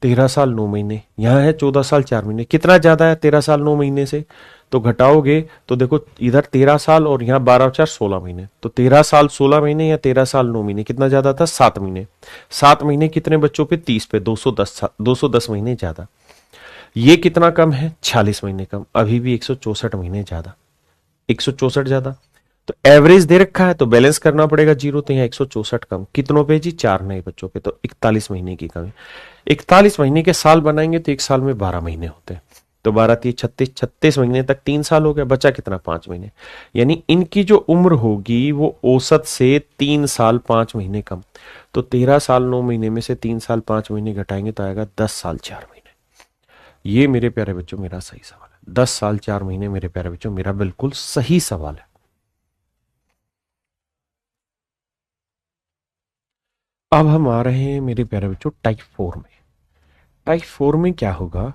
13 साल 9 महीने, यहां है 14 साल 4 महीने। कितना ज्यादा है 13 साल 9 महीने से? तो घटाओगे तो देखो इधर 13 साल और यहां 12 4 16 महीने, तो 13 साल 16 महीने या 13 साल 9 महीने कितना ज्यादा था? 7 महीने। 7 महीने कितने बच्चों पे? 30 पे, 210 महीने ज्यादा। ये कितना कम है? 40 महीने कम। अभी भी 164 महीने ज्यादा, 164 ज्यादा। तो एवरेज दे रखा है तो बैलेंस करना पड़ेगा जीरो, तो यहाँ 164 कम। कितनों पे जी? 4 नए बच्चों पे, तो 41 महीने की कमी। 41 महीने के साल बनाएंगे तो एक साल में 12 महीने होते हैं, तो 12 तीस 36, 36 महीने तक 3 साल हो गया, बचा कितना? 5 महीने। यानी इनकी जो उम्र होगी वो औसत से 3 साल 5 महीने कम। तो 13 साल 9 महीने में से 3 साल 5 महीने घटाएंगे तो आएगा 10 साल 4 महीने। ये मेरे प्यारे बच्चों मेरा सही सवाल है। 10 साल 4 महीने मेरे प्यारे बच्चों मेरा बिल्कुल सही सवाल है। अब हम आ रहे हैं मेरे प्यारे बच्चों टाइप 4 में। टाइप 4 में क्या होगा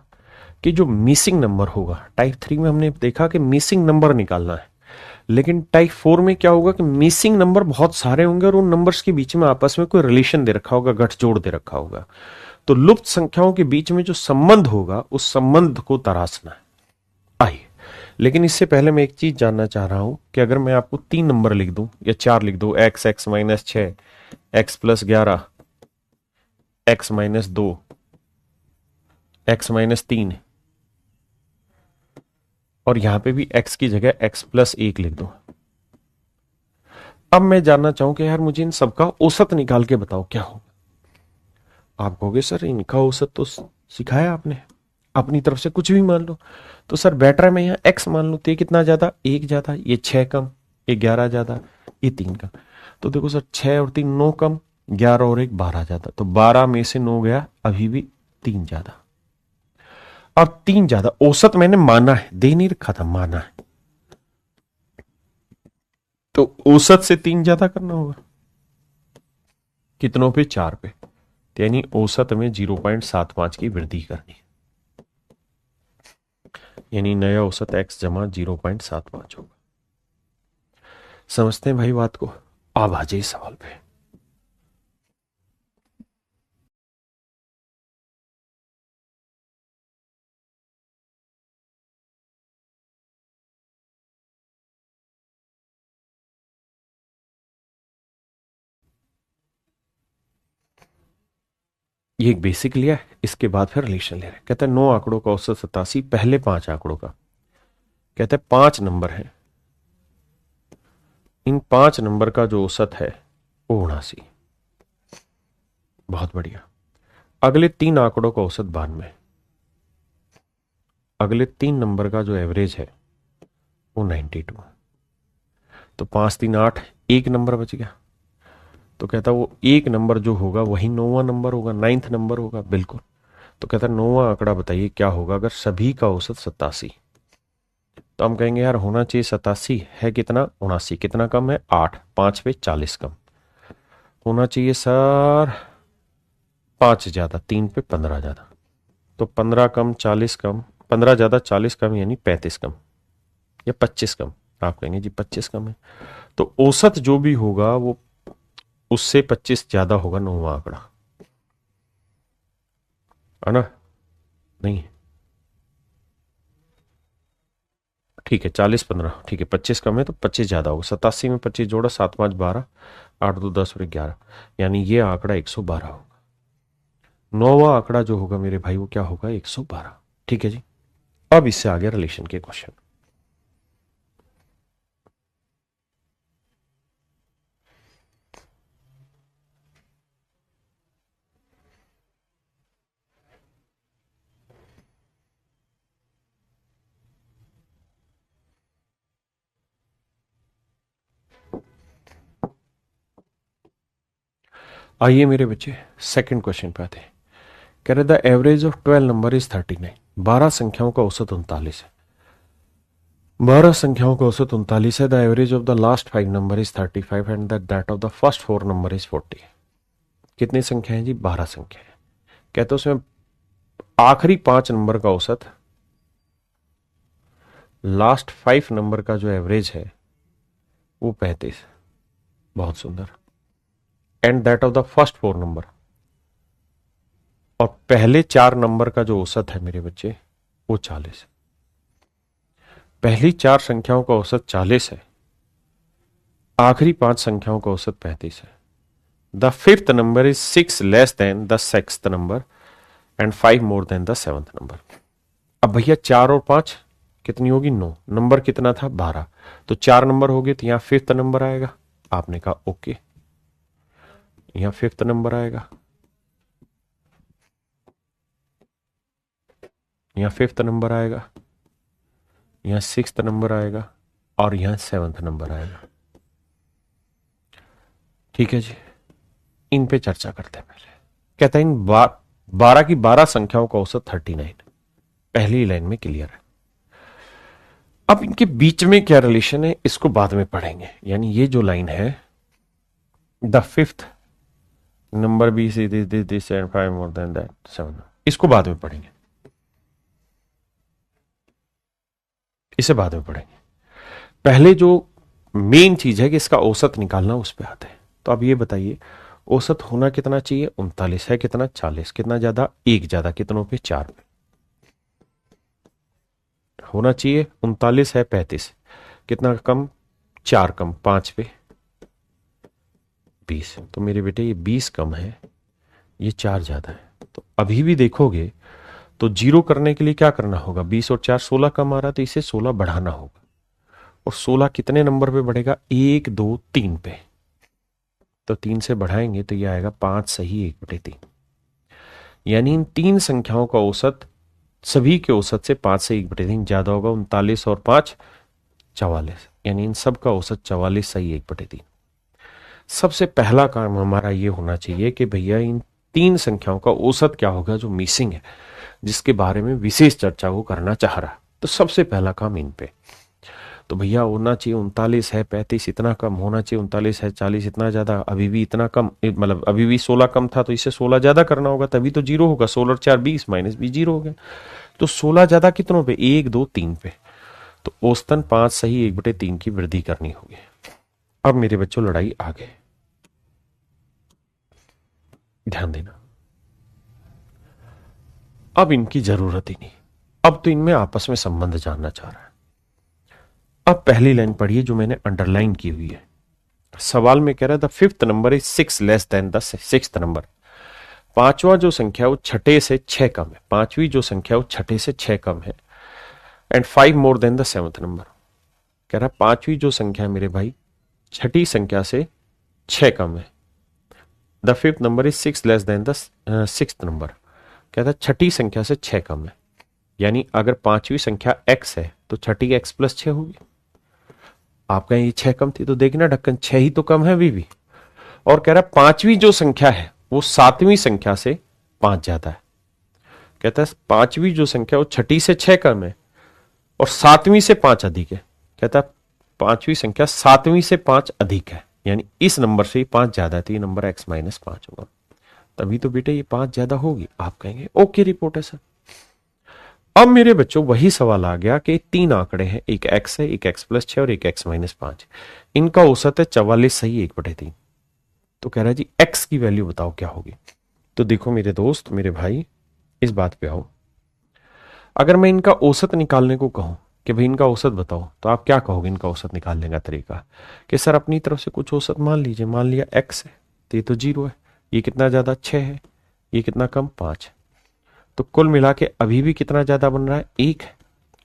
कि जो मिसिंग नंबर होगा, टाइप 3 में हमने देखा कि मिसिंग नंबर निकालना है, लेकिन टाइप 4 में क्या होगा कि मिसिंग नंबर बहुत सारे होंगे और उन नंबर्स के बीच में आपस में कोई रिलेशन दे रखा होगा, गठजोड़ दे रखा होगा। तो लुप्त संख्याओं के बीच में जो संबंध होगा उस संबंध को तराशना है। आइए, लेकिन इससे पहले मैं एक चीज जानना चाह रहा हूं कि अगर मैं आपको 3 नंबर लिख दूं या 4 लिख दूं, x (x - 6), x + 11, x - 2, x minus 3 है, और यहां पे भी x की जगह x प्लस 1 लिख दो। अब मैं जानना चाहूं कि यार मुझे इन सबका औसत निकाल के बताओ क्या होगा। आप कहोगे सर इनका औसत तो सिखाया आपने, अपनी तरफ से कुछ भी मान लो। तो सर बेटर है मैं यहाँ x मान लू, तो ये कितना ज्यादा, 1 ज्यादा, ये 6 कम, ये 11 ज्यादा, ये 3 कम। तो देखो सर 6 और 3 9 कम, 11 और 1 12 ज्यादा, तो 12 में से 9 गया, अभी भी 3 ज्यादा। अब 3 ज्यादा औसत मैंने माना है, दे नहीं रखा था, माना है, तो औसत से 3 ज्यादा करना होगा। कितनों पे, 4 पे, यानी औसत में 0.75 की वृद्धि करनी, यानी नया औसत x जमा 0.75 होगा। समझते हैं भाई बात को। अब आ जाइए सवाल पे। ये एक बेसिक लिया है, इसके बाद फिर रिलेशन ले रहे हैं। कहते हैं 9 आंकड़ों का औसत 87, पहले 5 आंकड़ों का। कहते हैं 5 नंबर है, इन 5 नंबर का जो औसत है वो 79। बहुत बढ़िया। अगले 3 आंकड़ों का औसत 92, अगले 3 नंबर का जो एवरेज है वो 92। तो 5 3 8, एक नंबर बच गया। तो कहता वो एक नंबर जो होगा वही 9वां नंबर होगा, 9th नंबर होगा, बिल्कुल। तो कहता 9वां आंकड़ा बताइए क्या होगा अगर सभी का औसत 87। तो हम कहेंगे यार होना चाहिए 87, है कितना, 79, कितना कम है 8, 5 पे 40 कम। होना चाहिए सर 5 ज्यादा, 3 पे 15 ज्यादा। तो 15 कम 40 कम, 15 ज्यादा 40 कम, यानी 35 कम या 25 कम। आप कहेंगे जी 25 कम है, तो औसत जो भी होगा वो उससे 25 ज्यादा होगा 9वां आंकड़ा, है ना? नहीं, ठीक है 40 15, ठीक है 25 कम है तो 25 ज्यादा होगा। 87 में 25 जोड़ा, 7 5 12, 8 2 10 और 11, यानी ये आंकड़ा 112 होगा। 9वां आंकड़ा जो होगा मेरे भाई वो क्या होगा, 112। ठीक है जी। अब इससे आगे रिलेशन के क्वेश्चन। आइए मेरे बच्चे सेकंड क्वेश्चन पे आते हैं। कह रहे the average of 12 number is 39। 12 संख्याओं का औसत 39 है। 12 संख्याओं का औसत 39 है। The average of the last 5 number is 35 and that of the first 4 number is 40। कितनी संख्या है जी, 12 संख्या है। कहते उसमें आखिरी 5 नंबर का औसत, लास्ट 5 नंबर का जो एवरेज है वो 35। बहुत सुंदर। And that of the first 4 number, और पहले 4 नंबर का जो औसत है मेरे बच्चे वो 40 है। पहली 4 संख्याओं का औसत 40 है, आखिरी 5 संख्याओं का औसत 35 है। The fifth number is 6 less than the sixth number and 5 more then the seventh number. अब भैया 4 और 5 कितनी होगी, 9। नंबर कितना था, 12। तो 4 नंबर हो गए, तो यहां फिफ्थ नंबर आएगा। आपने कहा ओके, यहां फिफ्थ नंबर आएगा, यहां फिफ्थ नंबर आएगा, यहां सिक्स्थ नंबर आएगा, और यहां सेवंथ नंबर आएगा। ठीक है जी, इन पे चर्चा करते हैं पहले। कहते हैं इन 12 की 12 संख्याओं का औसत 39, पहली लाइन में क्लियर है। अब इनके बीच में क्या रिलेशन है इसको बाद में पढ़ेंगे। यानी ये जो लाइन है, the fifth number be C this and 5 more than that 7, इसको बाद में पढ़ेंगे, इसे बाद में पढ़ेंगे। पहले जो मेन चीज है कि इसका औसत निकालना, उस पर आते हैं। तो अब ये बताइए औसत होना कितना चाहिए, 39 है, कितना 40, कितना ज्यादा, 1 ज्यादा, कितनों पे, 4 पे। होना चाहिए 39 है 35, कितना कम, 4 कम, 5 पे 20। तो मेरे बेटे ये 20 कम है, ये 4 ज्यादा है। तो अभी भी देखोगे तो जीरो करने के लिए क्या करना होगा, 20 और 4 16 कम आ रहा, तो इसे 16 बढ़ाना होगा। और 16 कितने नंबर पे बढ़ेगा, 1 2 3 पे। तो 3 से बढ़ाएंगे तो ये आएगा 5 सही 1/3। यानी इन तीन संख्याओं का औसत, सभी के औसत से 5 से 1/3 ज्यादा होगा। 39 और 5 44, यानी इन सब का औसत 44 सही 1/3। सबसे पहला काम हमारा ये होना चाहिए कि भैया इन तीन संख्याओं का औसत क्या होगा जो मिसिंग है, जिसके बारे में विशेष चर्चा वो करना चाह रहा है। तो सबसे पहला काम इन पे, तो भैया होना चाहिए 39 है 35 इतना कम होना चाहिए, 39 है 40 इतना ज्यादा, अभी भी इतना कम, मतलब अभी भी 16 कम था तो इसे 16 ज्यादा करना होगा, तभी तो जीरो होगा। 16 और 4 20 माइनस भी जीरो हो गया। तो 16 ज्यादा कितनों पे, 1 2 3 पे। तो औसतन 5 सही 1/3 की वृद्धि करनी होगी। अब मेरे बच्चों लड़ाई आगे, ध्यान देना। अब इनकी जरूरत ही नहीं, अब तो इनमें आपस में संबंध जानना चाह रहा है। अब पहली लाइन पढ़िए जो मैंने अंडरलाइन की हुई है। सवाल में कह रहा है the fifth number is 6 less than the sixth number. पांचवा जो संख्या है वो छठे से 6 कम है। पांचवी जो संख्या है वो छठे से 6 कम है। And 5 more then the seventh number. कह रहा है पांचवी जो संख्या है मेरे भाई छठी संख्या से 6 कम है। The fifth number is 6 less than the sixth number. कहता है छठी संख्या से 6 कम है, यानी अगर पांचवी संख्या x है तो छठी x प्लस 6 होगी। आप कहें ये 6 कम थी, तो देखना ढक्कन 6 ही तो कम है अभी भी। और कह रहा है पांचवी जो संख्या है वो सातवीं संख्या से 5 ज्यादा है। कहता है पांचवी जो संख्या वो छठी से 6 कम है और सातवीं से 5 अधिक है। कहता है पांचवी संख्या सातवीं से 5 अधिक है, यानी इस नंबर से 5 ज्यादा है, तो ये नंबर x माइनस 5 होगा। तभी तो बेटे ये 5 ज्यादा होगी। आप कहेंगे ओके रिपोर्ट है सर। अब मेरे बच्चों वही सवाल आ गया कि तीन आंकड़े हैं, एक x है, एक x प्लस 6 और एक x माइनस 5। इनका औसत है 44 सही 1/3। तो कह रहा है जी x की वैल्यू बताओ क्या होगी। तो देखो मेरे दोस्त मेरे भाई, इस बात पे आओ। अगर मैं इनका औसत निकालने को कहूं कि भाई इनका औसत बताओ, तो आप क्या कहोगे इनका औसत निकालने का तरीका, कि सर अपनी तरफ से कुछ औसत मान लीजिए। मान लिया x है तो ये तो 0 है, ये कितना ज्यादा 6 है, ये कितना कम 5। तो कुल मिला के अभी भी कितना ज्यादा बन रहा है, 1 है।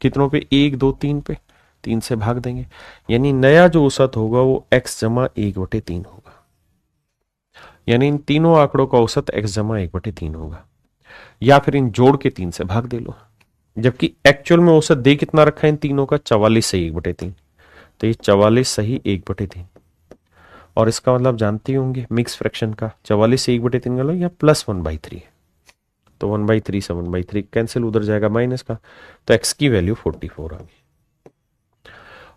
कितनों पे, 1 2 3 पे, 3 से भाग देंगे, यानी नया जो औसत होगा वो x जमा 1/3 होगा। यानी इन तीनों आंकड़ों का औसत x जमा 1/3 होगा, या फिर इन जोड़ के 3 से भाग दे लो। जबकि एक्चुअल में औसत दे कितना रखा है इन तीनों का, 44 सही 1/3। तो ये 44 सही 1/3। और इसका मतलब जानते होंगे मिक्स फ्रैक्शन का, 44 से 1/3 का लो या +1/3 है। तो 1/3 से 1/3 कैंसिल, उधर जाएगा माइनस का, तो x की वैल्यू 44 आ गई।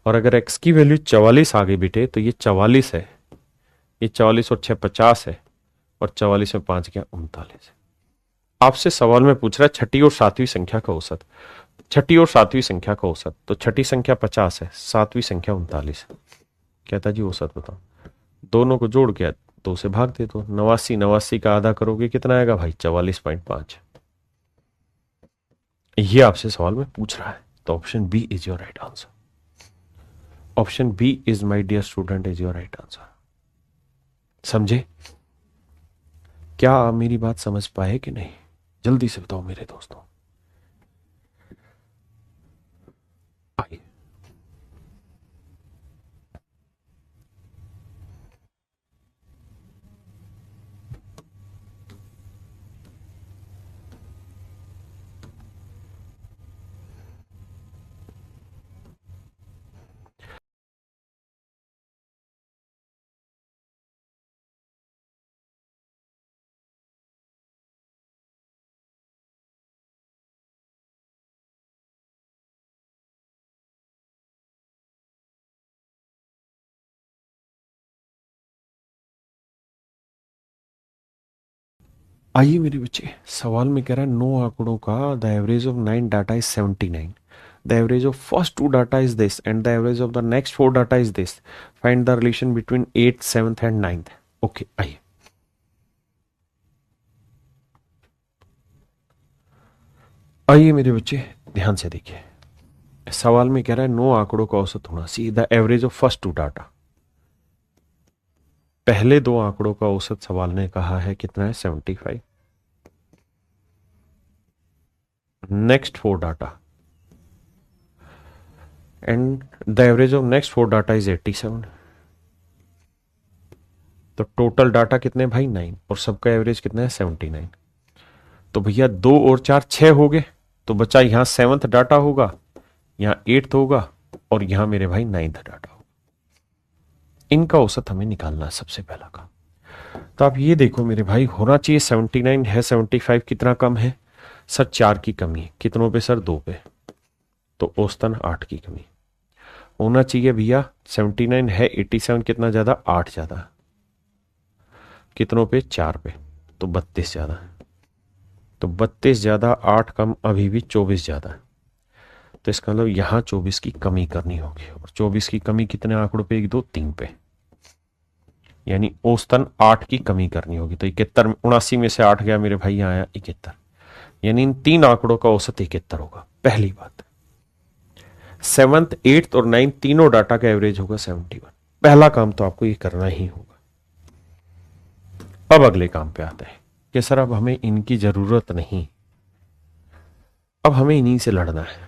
और अगर x की वैल्यू 44 आ गई बेटे, तो ये 44 है, ये 44 और 6 50 है, और 44 में 5 क्या 39 है। आपसे सवाल में पूछ रहा है छठी और सातवीं संख्या का औसत। छठी और सातवीं संख्या का औसत, तो छठी संख्या 50 है, सातवीं संख्या 39 है। कहता जी औसत बताओ। दोनों को जोड़ के 2 से भाग दे दो, 89 89 का आधा करोगे कितना आएगा भाई, 44.5। ये आपसे सवाल में पूछ रहा है, तो option B is your right answer. Option B is my dear student is your right answer. समझे? क्या आप मेरी बात समझ पाए कि नहीं, जल्दी से बताओ मेरे दोस्तों। आइए, आइए मेरे बच्चे, सवाल में कह रहा है 9 आंकड़ों का the average of 9 data is 79। The average of first 2 data is this and the average of the next 4 data is this. Find the relation between 8th 7th and 9th। Okay आइए, आइए मेरे बच्चे ध्यान से देखिए। सवाल में कह रहा है 9 आंकड़ों का औसत होना चाहिए, the average of first 2 data. पहले 2 आंकड़ों का औसत सवाल ने कहा है कितना है, 75। next four data and the average of next four data is 87. तो टोटल डाटा कितने भाई 9 और सबका एवरेज कितना है 79. तो भैया 2 और 4 6 हो गए, तो बचा यहां 7th डाटा होगा, यहां 8th होगा और यहां मेरे भाई 9th डाटा होगा. इनका औसत हमें निकालना है सबसे पहला काम. तो आप ये देखो मेरे भाई, होना चाहिए 79 है, 75 कितना कम है सर 4 की कमी है. कितनों पे सर 2 पे, तो औसतन 8 की कमी होना चाहिए भैया. 79 है, 87 कितना ज्यादा 8 ज्यादा, कितनों पे 4 पे, तो 32 ज्यादा. तो 32 ज्यादा 8 कम अभी भी 24 ज्यादा है. तो इसका मतलब यहां 24 की कमी करनी होगी, और 24 की कमी कितने आंकड़ों पे 1 2 3 पे, यानी औसतन 8 की कमी करनी होगी. तो 71 79 में से 8 गया मेरे भाई, यहाँ आया 71, यानी इन 3 आंकड़ों का औसत 71 होगा. पहली बात, 7th 8th और 9th तीनों डाटा का एवरेज होगा 71. पहला काम तो आपको ये करना ही होगा. अब अगले काम पे आते हैं कि सर अब हमें इनकी जरूरत नहीं, अब हमें इन्हीं से लड़ना है.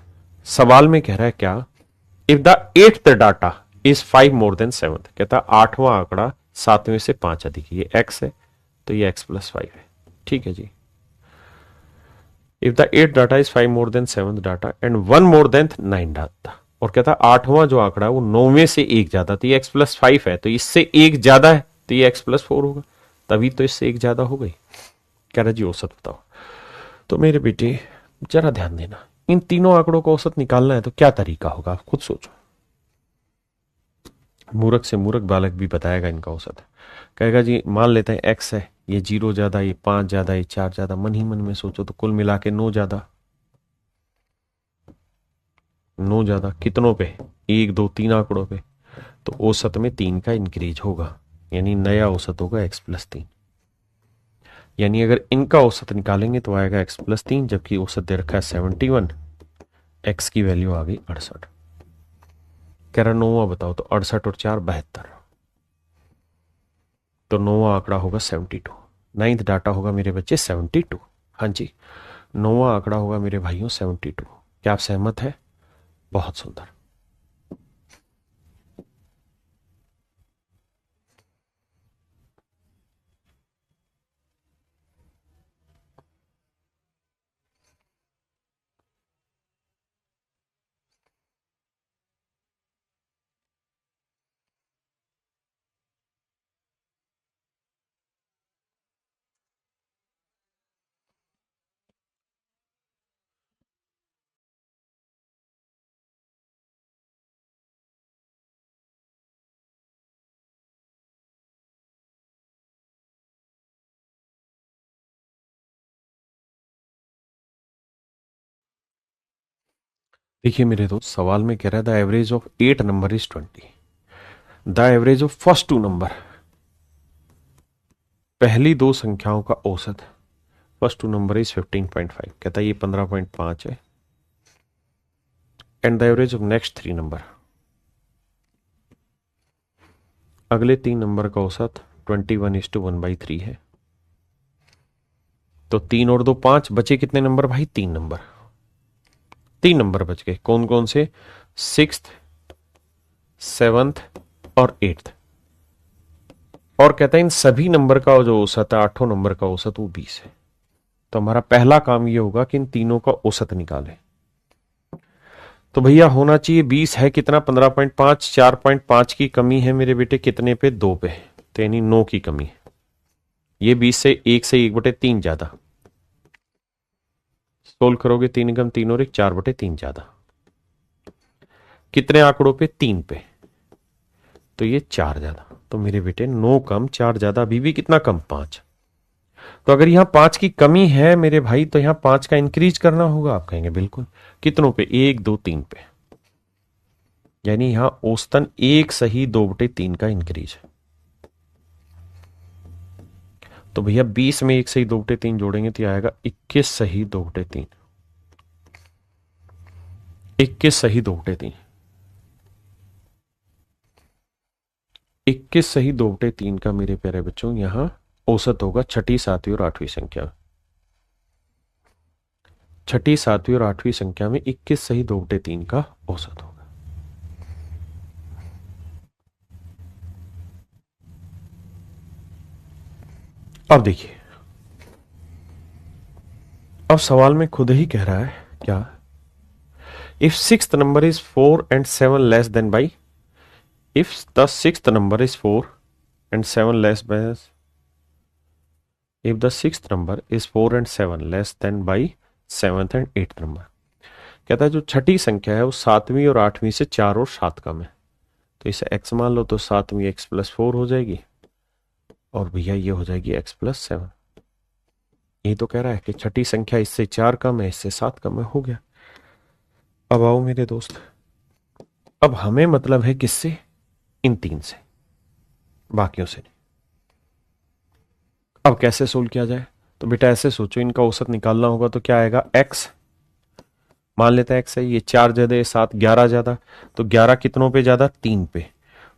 सवाल में कह रहा है क्या, if the 8th data is 5 more than 7th, कहता 8वां आंकड़ा 7वें से 5 अधिक, ये x है तो ये x प्लस 5 है. ठीक है जी. If the 8th data is 5 more than 7th data and 1 more than 9 data, और कहता 8वां जो आंकड़ा है वो 9वें से 1 ज्यादा, तो ये x प्लस 5 है, तो इससे 1 ज्यादा है तो ये x प्लस 4 होगा, तभी तो इससे 1 ज्यादा हो गई. कह रहा जी औसत बताओ. तो मेरे बेटे जरा ध्यान देना, इन तीनों आंकड़ों का औसत निकालना है तो क्या तरीका होगा आप खुद सोचो. मूर्ख से मूर्ख बालक भी बताएगा इनका औसत. कहेगा जी मान लेते हैं x है, ये 0 ज्यादा, ये 5 ज्यादा, ये 4 ज्यादा. मन ही मन में सोचो तो कुल मिला के 9 ज्यादा, 9 ज्यादा कितनों पे 1 2 3 आंकड़ों पे, तो औसत में 3 का इंक्रीज होगा, यानी नया औसत होगा x प्लस 3. यानी अगर इनका औसत निकालेंगे तो आएगा x प्लस 3, जबकि औसत दे रखा है 71, x की वैल्यू आ गई 68. कह रहा 9वां बताओ, तो 68 और 4 72, तो 9वां आंकड़ा होगा 72. 9th डाटा होगा मेरे बच्चे 72. हाँ जी, 9वां आंकड़ा होगा मेरे भाइयों 72. क्या आप सहमत है? बहुत सुंदर. देखिए मेरे दोस्त, सवाल में कह रहा है the average of 8 number is 20, the average of first 2 number, पहली 2 संख्याओं का औसत, फर्स्ट 2 नंबर इज 15.5, कहता है ये 15.5 है, and the average of next 3 number, अगले 3 नंबर का औसत 21:1/3 है. तो 3 और 2 5, बचे कितने नंबर भाई 3 नंबर, 3 नंबर बच गए. कौन कौन से, 6th 7th और 8th. और कहता है इन सभी नंबर का जो औसत है, 8 नंबर का औसत वो 20 है. तो हमारा पहला काम ये होगा कि इन तीनों का औसत निकालें. तो भैया होना चाहिए 20 है कितना 15.5, 4.5 की कमी है मेरे बेटे कितने पे 2 पे, तो यानी 9 की कमी है. ये 20 से 1/3 ज्यादा, सोल्व करोगे 3 गम 3 और 1 4/3 ज्यादा, कितने आंकड़ों पे 3 पे, तो ये 4 ज्यादा. तो मेरे बेटे 9 कम 4 ज्यादा, अभी भी कितना कम 5. तो अगर यहां 5 की कमी है मेरे भाई, तो यहां 5 का इंक्रीज करना होगा. आप कहेंगे बिल्कुल, कितनों पे 1 2 3 पे, यानी यहां औसतन 1 सही 2/3 का इंक्रीज है. तो भैया 20 में 1 सही 2/3 जोड़ेंगे तो आएगा 21 सही 2/3, 21 सही 2/3, 21 सही 2/3 का मेरे प्यारे बच्चों यहां औसत होगा 6ठी 7वीं और 8वीं संख्या. छठी, सातवीं और आठवीं संख्या में 21 सही 2/3 का औसत होगा। अब देखिए, अब सवाल में खुद ही कह रहा है क्या, if sixth number is 4 and 7 less than by, if the sixth number is 4 and 7 less bye, if the sixth number is 4 and 7 less than by seventh and eighth number, कहता है जो छठी संख्या है वो सातवीं और आठवीं से 4 और 7 कम है, तो इसे x मान लो, तो सातवीं x+4 हो जाएगी और भैया ये हो जाएगी x+7। ये तो कह रहा है कि छठी संख्या इससे 4 कम है, इससे 7 कम है, हो गया। अब आओ मेरे दोस्त, अब हमें मतलब है किससे, इन तीन से, बाकियों से नहीं। अब कैसे सोल्व किया जाए, तो बेटा ऐसे सोचो, इनका औसत निकालना होगा तो क्या आएगा, x मान लेते हैं x है, ये 4 ज्यादा 7, 11 ज्यादा, तो 11 कितनों पे ज्यादा, 3 पे,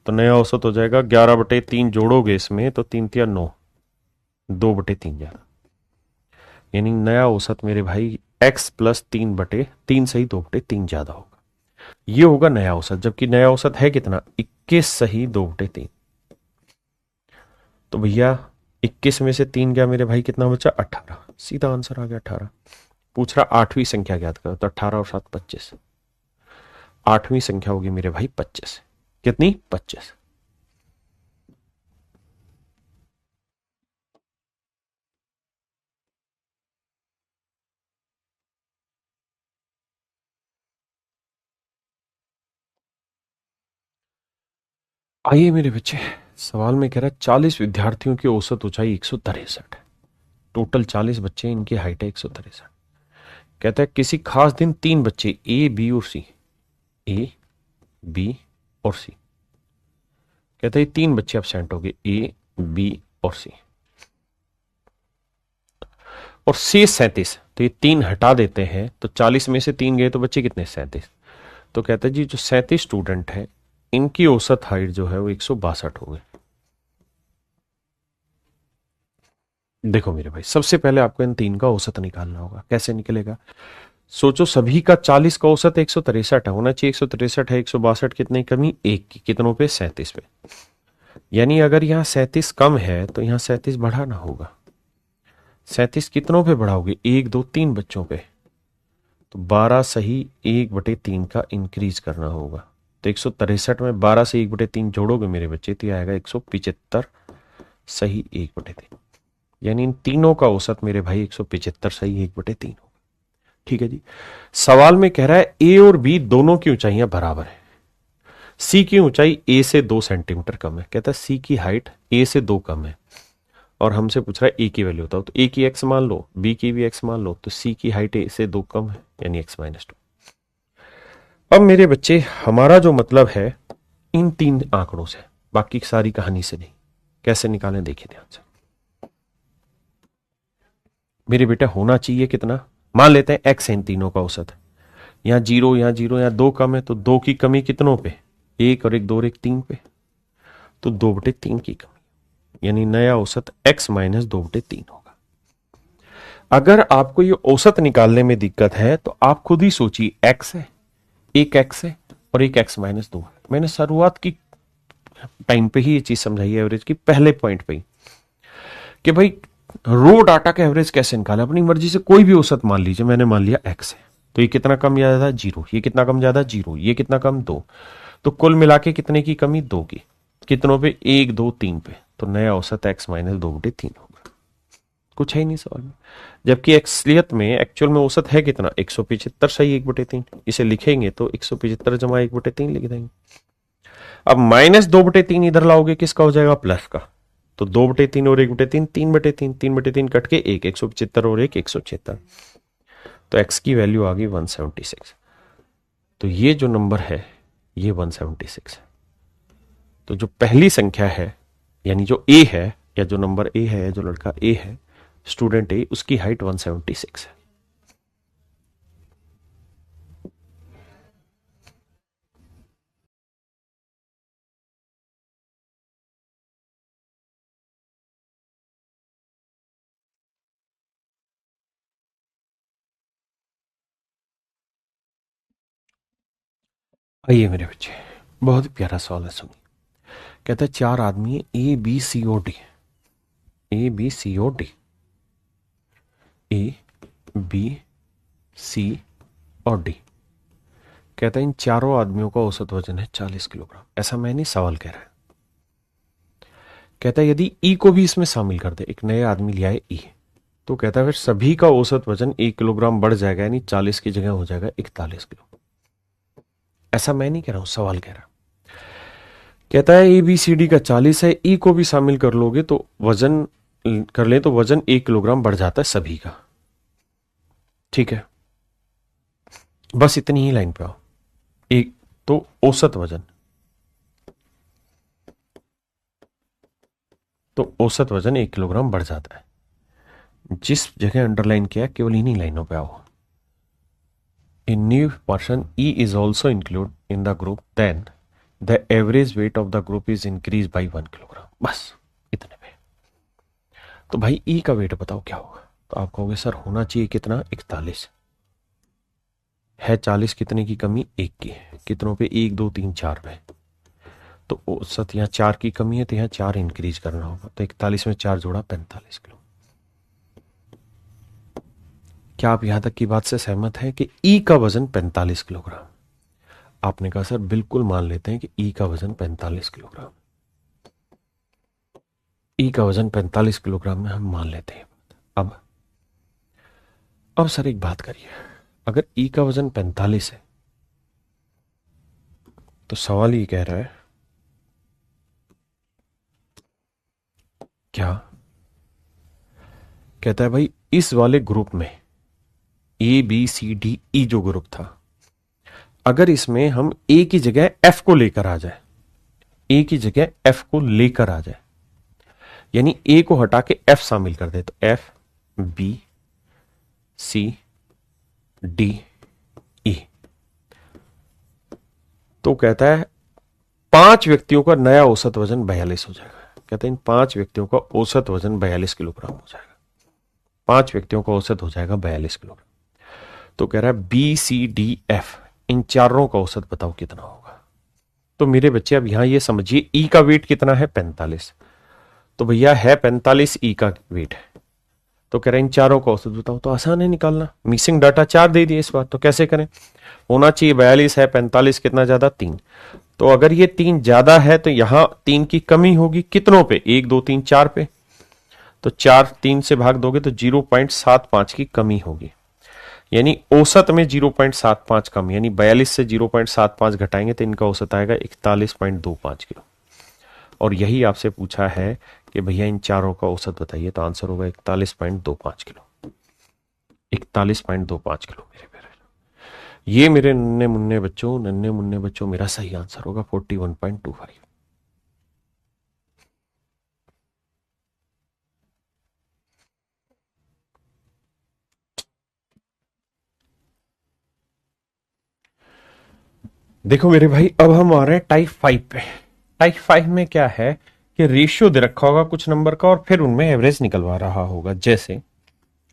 तो नया औसत हो जाएगा 11/3, जोड़ोगे इसमें तो 3 तिया 9, 2/3 ज्यादा, यानी नया औसत मेरे भाई x+3/3 सही 2/3 ज्यादा होगा, ये होगा नया औसत। जबकि नया औसत है कितना, 21 सही 2/3, तो भैया 21 में से 3 गया मेरे भाई, कितना बचा, 18, सीधा आंसर आ गया 18। पूछ रहा आठवीं संख्या ज्ञात करो, तो 18 और 7 25, आठवीं संख्या होगी मेरे भाई 25, कितनी, 25। आइए मेरे बच्चे, सवाल में कह रहा है 40 विद्यार्थियों की औसत ऊंचाई 163 है, टोटल 40 बच्चे, इनकी हाइट है 163। कहता है किसी खास दिन 3 बच्चे ए बी और सी, ए बी और सी, कहता है 3 बच्चे एब्सेंट हो गए, ए बी और सी, और शेष 37, तो ये 3 हटा देते हैं, तो 40 में से 3 गए तो बच्चे कितने, 37। तो कहता है जी जो 37 स्टूडेंट है, इनकी औसत हाइट जो है वो 162 हो गई। देखो मेरे भाई, सबसे पहले आपको इन 3 का औसत निकालना होगा, कैसे निकलेगा, सोचो सभी का 40 का औसत 163 है, होना चाहिए 163 है, 162 कितने कमी, एक की, कितनों पे, 37 पे, यानी अगर यहां 37 कम है तो यहां 37 बढ़ाना होगा। 37 कितनों पे बढ़ाओगे, 1 2 3 बच्चों पे, तो 12 सही 1/3 का इंक्रीज करना होगा। तो 163 में 12 से 1/3 जोड़ोगे मेरे बच्चे, तो आएगा 175 सही 1/3, यानी इन तीनों का औसत मेरे भाई 175 सही 1/3 होगा। ठीक है जी। सवाल में कह रहा है ए और बी दोनों की ऊंचाइयां बराबर है, सी की ऊंचाई ए से 2 सेंटीमीटर कम है, कहता है सी की हाइट ए से 2 कम है, और हमसे पूछ रहा है ए की वैल्यू बताओ, तो ए की एक्स मान लो, बी की भी एक्स मान लो, तो सी की हाइट ए से 2 कम है, यानी x-2। अब मेरे बच्चे हमारा जो मतलब है इन 3 आंकड़ों से, बाकी सारी कहानी से नहीं। कैसे निकालें देखिए ध्यान से मेरे बेटा, होना चाहिए कितना, मान लेते हैं एक्स इन तीनों का औसत है, यहां 0 यहां 0 यहां 2 कम है, तो 2 की कमी कितनों पे, 1 और 1 2 और 1 3 पे, तो 2/3 की कमी, यानी नया औसत x-2/3 होगा। अगर आपको ये औसत निकालने में दिक्कत है तो आप खुद ही सोचिए, x है, एक x है और एक x-2 है। मैंने शुरुआत की टाइम पे ही ये चीज समझाई है, एवरेज की पहले पॉइंट पे ही, कि भाई रो डाटा का एवरेज कैसे निकाले, अपनी मर्जी से कोई भी औसत मान लीजिए, मैंने मान लिया x है, तो ये कितना कम ज्यादा, 0, ये कितना कम ज्यादा, 0, ये कितना कम, 2, तो कुल मिला के कितने की कमी, 2 की, कितनों पे, 1 2 3 पे, तो नया औसत x-2/3 होगा। कुछ है ही नहीं सवाल में। जबकि एक्सलियत में, एक्चुअल में औसत है कितना, 175 सही 1/3, इसे लिखेंगे तो 175 जमा 1/3 लिख देंगे। अब -2/3 इधर लाओगे, किसका हो जाएगा, प्लस का, तो 2/3 और 1/3, 3/3, 3/3 कट के 175 और 176, तो x की वैल्यू आ गई 176। तो ये जो नंबर है ये 176 है। तो जो पहली संख्या है, यानी जो a है, या जो नंबर a है, जो लड़का a है, स्टूडेंट a, उसकी हाइट 176 है। आइए मेरे बच्चे, बहुत ही प्यारा सवाल है, सुनिए। कहता है चार आदमी है, A B C O D. A B C O D, A B C और डी। कहता है इन चारों आदमियों का औसत वजन है 40 किलोग्राम। ऐसा मैं नहीं, सवाल कह रहा है। कहता है यदि ई को भी इसमें शामिल कर दे, एक नया आदमी लिया है ई, तो कहता है फिर सभी का औसत वजन 1 किलोग्राम बढ़ जाएगा, यानी 40 की जगह हो जाएगा 41 किलो। ऐसा मैं नहीं कह रहा हूं, सवाल कह रहा। कहता है ए बी सी डी का 40 है, ई को भी शामिल कर लोगे तो वजन कर ले तो वजन 1 किलोग्राम बढ़ जाता है सभी का। ठीक है, बस इतनी ही लाइन पे आओ। एक तो औसत वजन, तो औसत वजन 1 किलोग्राम बढ़ जाता है। जिस जगह अंडरलाइन किया केवल इन्हीं लाइनों पे आओ। A new person E is also included in the group, then the average weight of the group is increased by 1 kilogram. बस इतने में। तो भाई E का वेट बताओ क्या होगा। तो आप कहोगे सर होना चाहिए कितना, 41 है। 40 कितने की कमी, 1 की है। कितनों पे, 1 2 3 4 पे। तो औसत यहाँ 4 की कमी है, तो यहाँ 4 इंक्रीज करना होगा। तो 41 में 4 जोड़ा 45 किलो। क्या आप यहां तक की बात से सहमत हैं कि ई का वजन 45 किलोग्राम। आपने कहा सर बिल्कुल मान लेते हैं कि ई का वजन 45 किलोग्राम। ई का वजन 45 किलोग्राम में हम मान लेते हैं। अब सर एक बात करिए, अगर ई का वजन 45 है तो सवाल ये कह रहा है क्या, कहता है भाई इस वाले ग्रुप में ए बी सी डी ई जो ग्रुप था, अगर इसमें हम ए की जगह एफ को लेकर आ जाए, ए की जगह एफ को लेकर आ जाए, यानी ए को हटा के एफ शामिल कर दे, तो F B C D E, तो कहता है 5 व्यक्तियों का नया औसत वजन 42 हो जाएगा। कहते हैं इन 5 व्यक्तियों का औसत वजन 42 किलोग्राम हो जाएगा। 5 व्यक्तियों का औसत हो जाएगा 42 किलोग्राम। तो कह रहा है बी सी डी एफ, इन चारों का औसत बताओ कितना होगा। तो मेरे बच्चे अब यहां ये समझिए, ई का वेट कितना है, 45। तो भैया है 45 ई का वेट है, तो कह रहे हैं इन चारों का औसत बताओ। तो आसान है निकालना, मिसिंग डाटा 4 दे दिए इस बार, तो कैसे करें। होना चाहिए 42 है, 45 कितना ज्यादा, 3। तो अगर ये 3 ज्यादा है तो यहां 3 की कमी होगी, कितनों पे, 1 2 3 4 पे। तो 4 3 से भाग दोगे तो 0.75 की कमी होगी, यानी औसत में 0.75 कम, यानी 42 से 0.75 घटाएंगे तो इनका औसत आएगा 41.25 किलो। और यही आपसे पूछा है कि भैया इन चारों का औसत बताइए, तो आंसर होगा 41.25 किलो। 41.25 किलो मेरे प्यारे, ये मेरे नन्हे मुन्ने बच्चों मेरा सही आंसर होगा 41.25। देखो मेरे भाई, अब हम आ रहे हैं टाइप 5 पे। टाइप 5 में क्या है कि रेशियो दे रखा होगा कुछ नंबर का और फिर उनमें एवरेज निकलवा रहा होगा। जैसे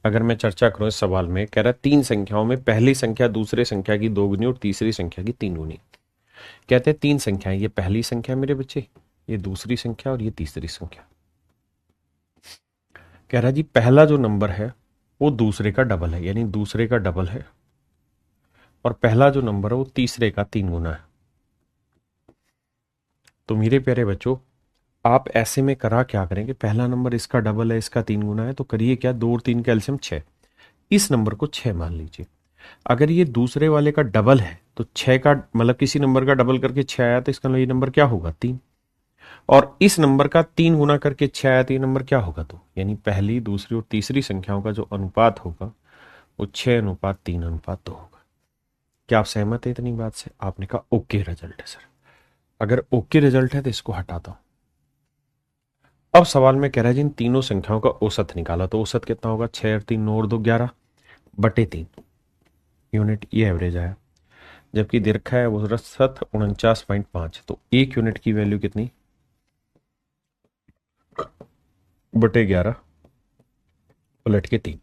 अगर मैं चर्चा करूं इस सवाल में, कह रहा है 3 संख्याओं में पहली संख्या दूसरे संख्या की 2 गुनी और तीसरी संख्या की 3 गुनी। कहते हैं 3 संख्याएं, ये पहली संख्या मेरे बच्चे, ये दूसरी संख्या और ये तीसरी संख्या। कह रहा है जी पहला जो नंबर है वो दूसरे का डबल है, यानी दूसरे का डबल है, और पहला जो नंबर है वो तीसरे का 3 गुना है। तो मेरे प्यारे बच्चों, आप ऐसे में करा क्या करेंगे, पहला नंबर इसका डबल है, इसका 3 गुना है, तो करिए क्या, 2 और 3 का एलसीएम 6। इस नंबर को 6 मान लीजिए। अगर ये दूसरे वाले का डबल है तो 6 का मतलब किसी नंबर का डबल करके 6 आया तो इसका ये नंबर क्या होगा, 3। और इस नंबर का 3 गुना करके 6 आया तो ये नंबर क्या होगा, 2। यानी पहली दूसरी और तीसरी संख्याओं का जो अनुपात होगा वो 6:3:2 होगा। क्या आप सहमत है इतनी बात से। आपने कहा ओके रिजल्ट है सर। अगर ओके रिजल्ट है तो इसको हटाता हूं। अब सवाल में कह रहा है जिन तीनों संख्याओं का औसत निकाला, तो औसत कितना होगा, 6 और 3 9 और 2 11 बटे 3 यूनिट, ये एवरेज आया। जबकि दे रखा है औसत 49.5, तो 1 यूनिट की वैल्यू कितनी, बटे 11 उलट के 3।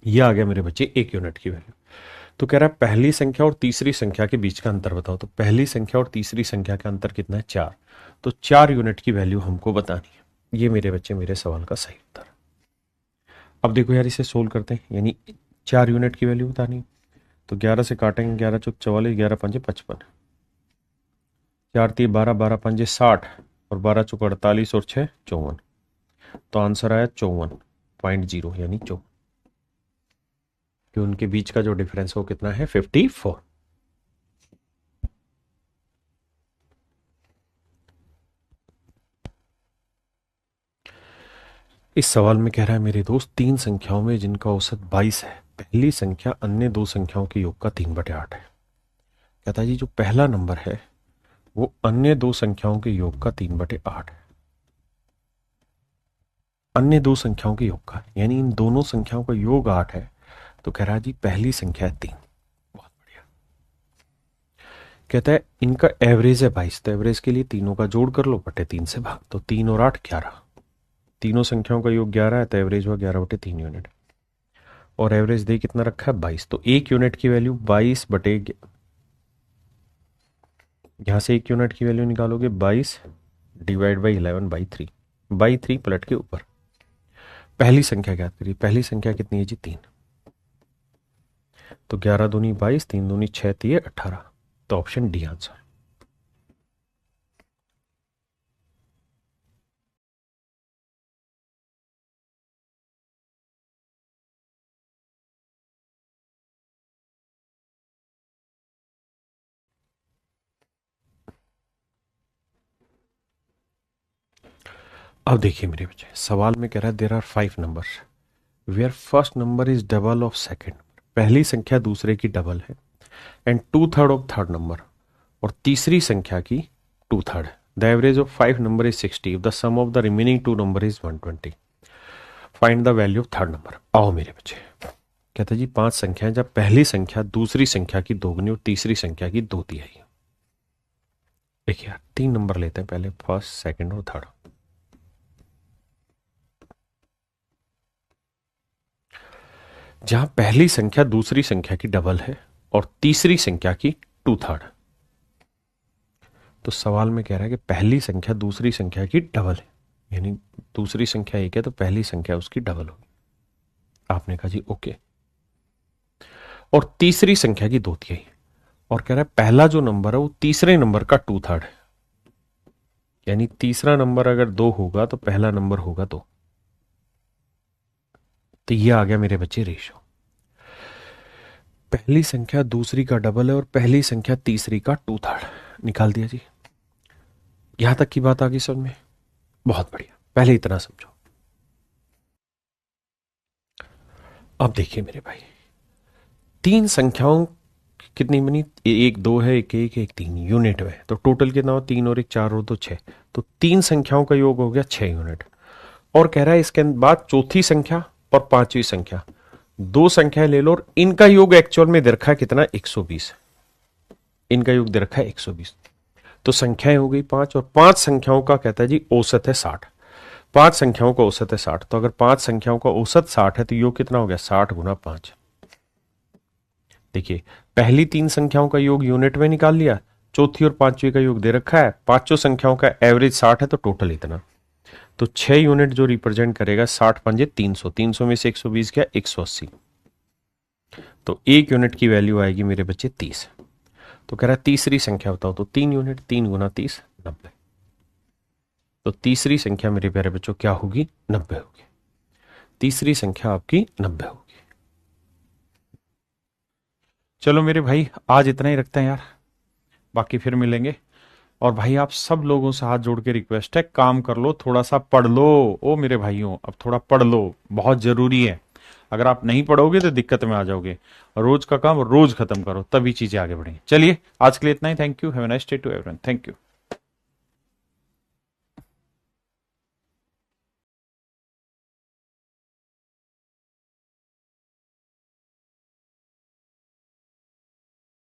ये आ गया मेरे बच्चे 1 यूनिट की वैल्यू। तो कह रहा है पहली संख्या और तीसरी संख्या के बीच का अंतर बताओ। तो पहली संख्या और तीसरी संख्या का अंतर कितना है? 4। तो 4 यूनिट की वैल्यू हमको बतानी है। ये मेरे बच्चे मेरे सवाल का सही उत्तर। अब देखो यार, इसे सोल्व करते हैं, यानी 4 यूनिट की वैल्यू बतानी है। तो 11 से काटेंगे, 11 चौक 44, 11 पंजे 55, 4 3 12, 12 पंजे 60 और 12 चौक 48 और 6 54। तो आंसर आया 54.0 यानी 54, कि उनके बीच का जो डिफरेंस हो कितना है? 54। इस सवाल में कह रहा है मेरे दोस्त, 3 संख्याओं में जिनका औसत 22 है, पहली संख्या अन्य 2 संख्याओं के योग का 3/8 है। कहता है जी जो पहला नंबर है वो अन्य 2 संख्याओं के योग का 3/8 है। अन्य 2 संख्याओं के योग का, यानी इन दोनों संख्याओं का योग 8 है। तो कह रहा है जी पहली संख्या है 3। बहुत बढ़िया। कहता है इनका एवरेज है 22, तो एवरेज के लिए तीनों का जोड़ कर लो, बटे 3 से भाग। तो 3 और 8 11, तीनों संख्याओं का योग 11 है, तो एवरेज हुआ 11/3 यूनिट। और एवरेज दे कितना रखा है? 22। तो 1 यूनिट की वैल्यू 22 बटे, यहां से 1 यूनिट की वैल्यू निकालोगे 22 डिवाइड बाई 11/3 पलट के ऊपर। पहली संख्या ज्ञात करिए। पहली संख्या कितनी है जी? 3। तो 11 दूनी 22, 3 दूनी 6, 3 18। तो ऑप्शन डी आंसर। अब देखिए मेरे बच्चे, सवाल में कह रहा है there are 5 numbers where first number is double of second. पहली संख्या दूसरे की डबल है एंड 2/3 ऑफ थर्ड नंबर, और तीसरी संख्या की 2/3। The average of 5 number is 60 if the sum of the remaining 2 number is 120। Find the value of third number. आओ मेरे बच्चे, कहते जी 5 संख्याएं जब पहली संख्या दूसरी संख्या की दोगुनी और तीसरी संख्या की 2 तिहाई। देखिए यार 3 नंबर लेते हैं पहले, फर्स्ट सेकंड और थर्ड। जहां पहली संख्या दूसरी संख्या की डबल है और तीसरी संख्या की 2/3। तो सवाल में कह रहा है कि पहली संख्या दूसरी संख्या की डबल है, यानी दूसरी संख्या 1 है तो पहली संख्या उसकी डबल होगी। आपने कहा जी ओके। और तीसरी संख्या की 2 तिहाई, और कह रहा है पहला जो नंबर है वो तीसरे नंबर का 2/3 है, यानी तीसरा नंबर अगर 2 होगा तो पहला नंबर होगा 2। तो ये आ गया मेरे बच्चे रेशो। पहली संख्या दूसरी का डबल है और पहली संख्या तीसरी का 2/3 निकाल दिया जी। यहां तक की बात आ गई समझ में? बहुत बढ़िया, पहले इतना समझो। अब देखिए मेरे भाई, 3 संख्याओं कितनी बनी? 1 2 है, 1 1 1 3 यूनिट में। तो टोटल कितना हो? 3 और 1 4 और 2 6। तो 3 संख्याओं का योग हो गया 6 यूनिट। और कह रहा है इसके बाद चौथी संख्या और पांचवी संख्या, 2 संख्याएं ले लो और इनका योग एक्चुअल में दे रखा है कितना? 120। इनका योग दे रखा है 120। तो संख्याएं हो गई 5, और 5 संख्याओं का कहता है जी औसत है 60। 5 संख्याओं का औसत है 60। तो अगर 5 संख्याओं का औसत 60 है तो योग कितना हो गया? 60 गुना 5। देखिए पहली 3 संख्याओं का योग यूनिट में निकाल लिया, चौथी और पांचवी का योग दे रखा है, पांचों संख्याओं का एवरेज 60 है तो टोटल इतना। तो 6 यूनिट जो रिप्रेजेंट करेगा 60 पंजे 300, 300 में से 120 गया 180। तो 1 यूनिट की वैल्यू आएगी मेरे बच्चे 30। तो कह रहा है तीसरी संख्या बताओ। तो 3 यूनिट, 3 गुना 30 90। तो तीसरी संख्या मेरे प्यारे बच्चों क्या होगी? 90 होगी। तीसरी संख्या आपकी 90 होगी। चलो मेरे भाई आज इतना ही रखते हैं यार, बाकी फिर मिलेंगे। और भाई आप सब लोगों से हाथ जोड़ के रिक्वेस्ट है, काम कर लो, थोड़ा सा पढ़ लो। ओ मेरे भाइयों, अब थोड़ा पढ़ लो, बहुत जरूरी है। अगर आप नहीं पढ़ोगे तो दिक्कत में आ जाओगे। रोज का काम रोज खत्म करो, तभी चीजें आगे बढ़ेंगी। चलिए आज के लिए इतना ही। Thank you. Have a nice day to everyone. Thank you.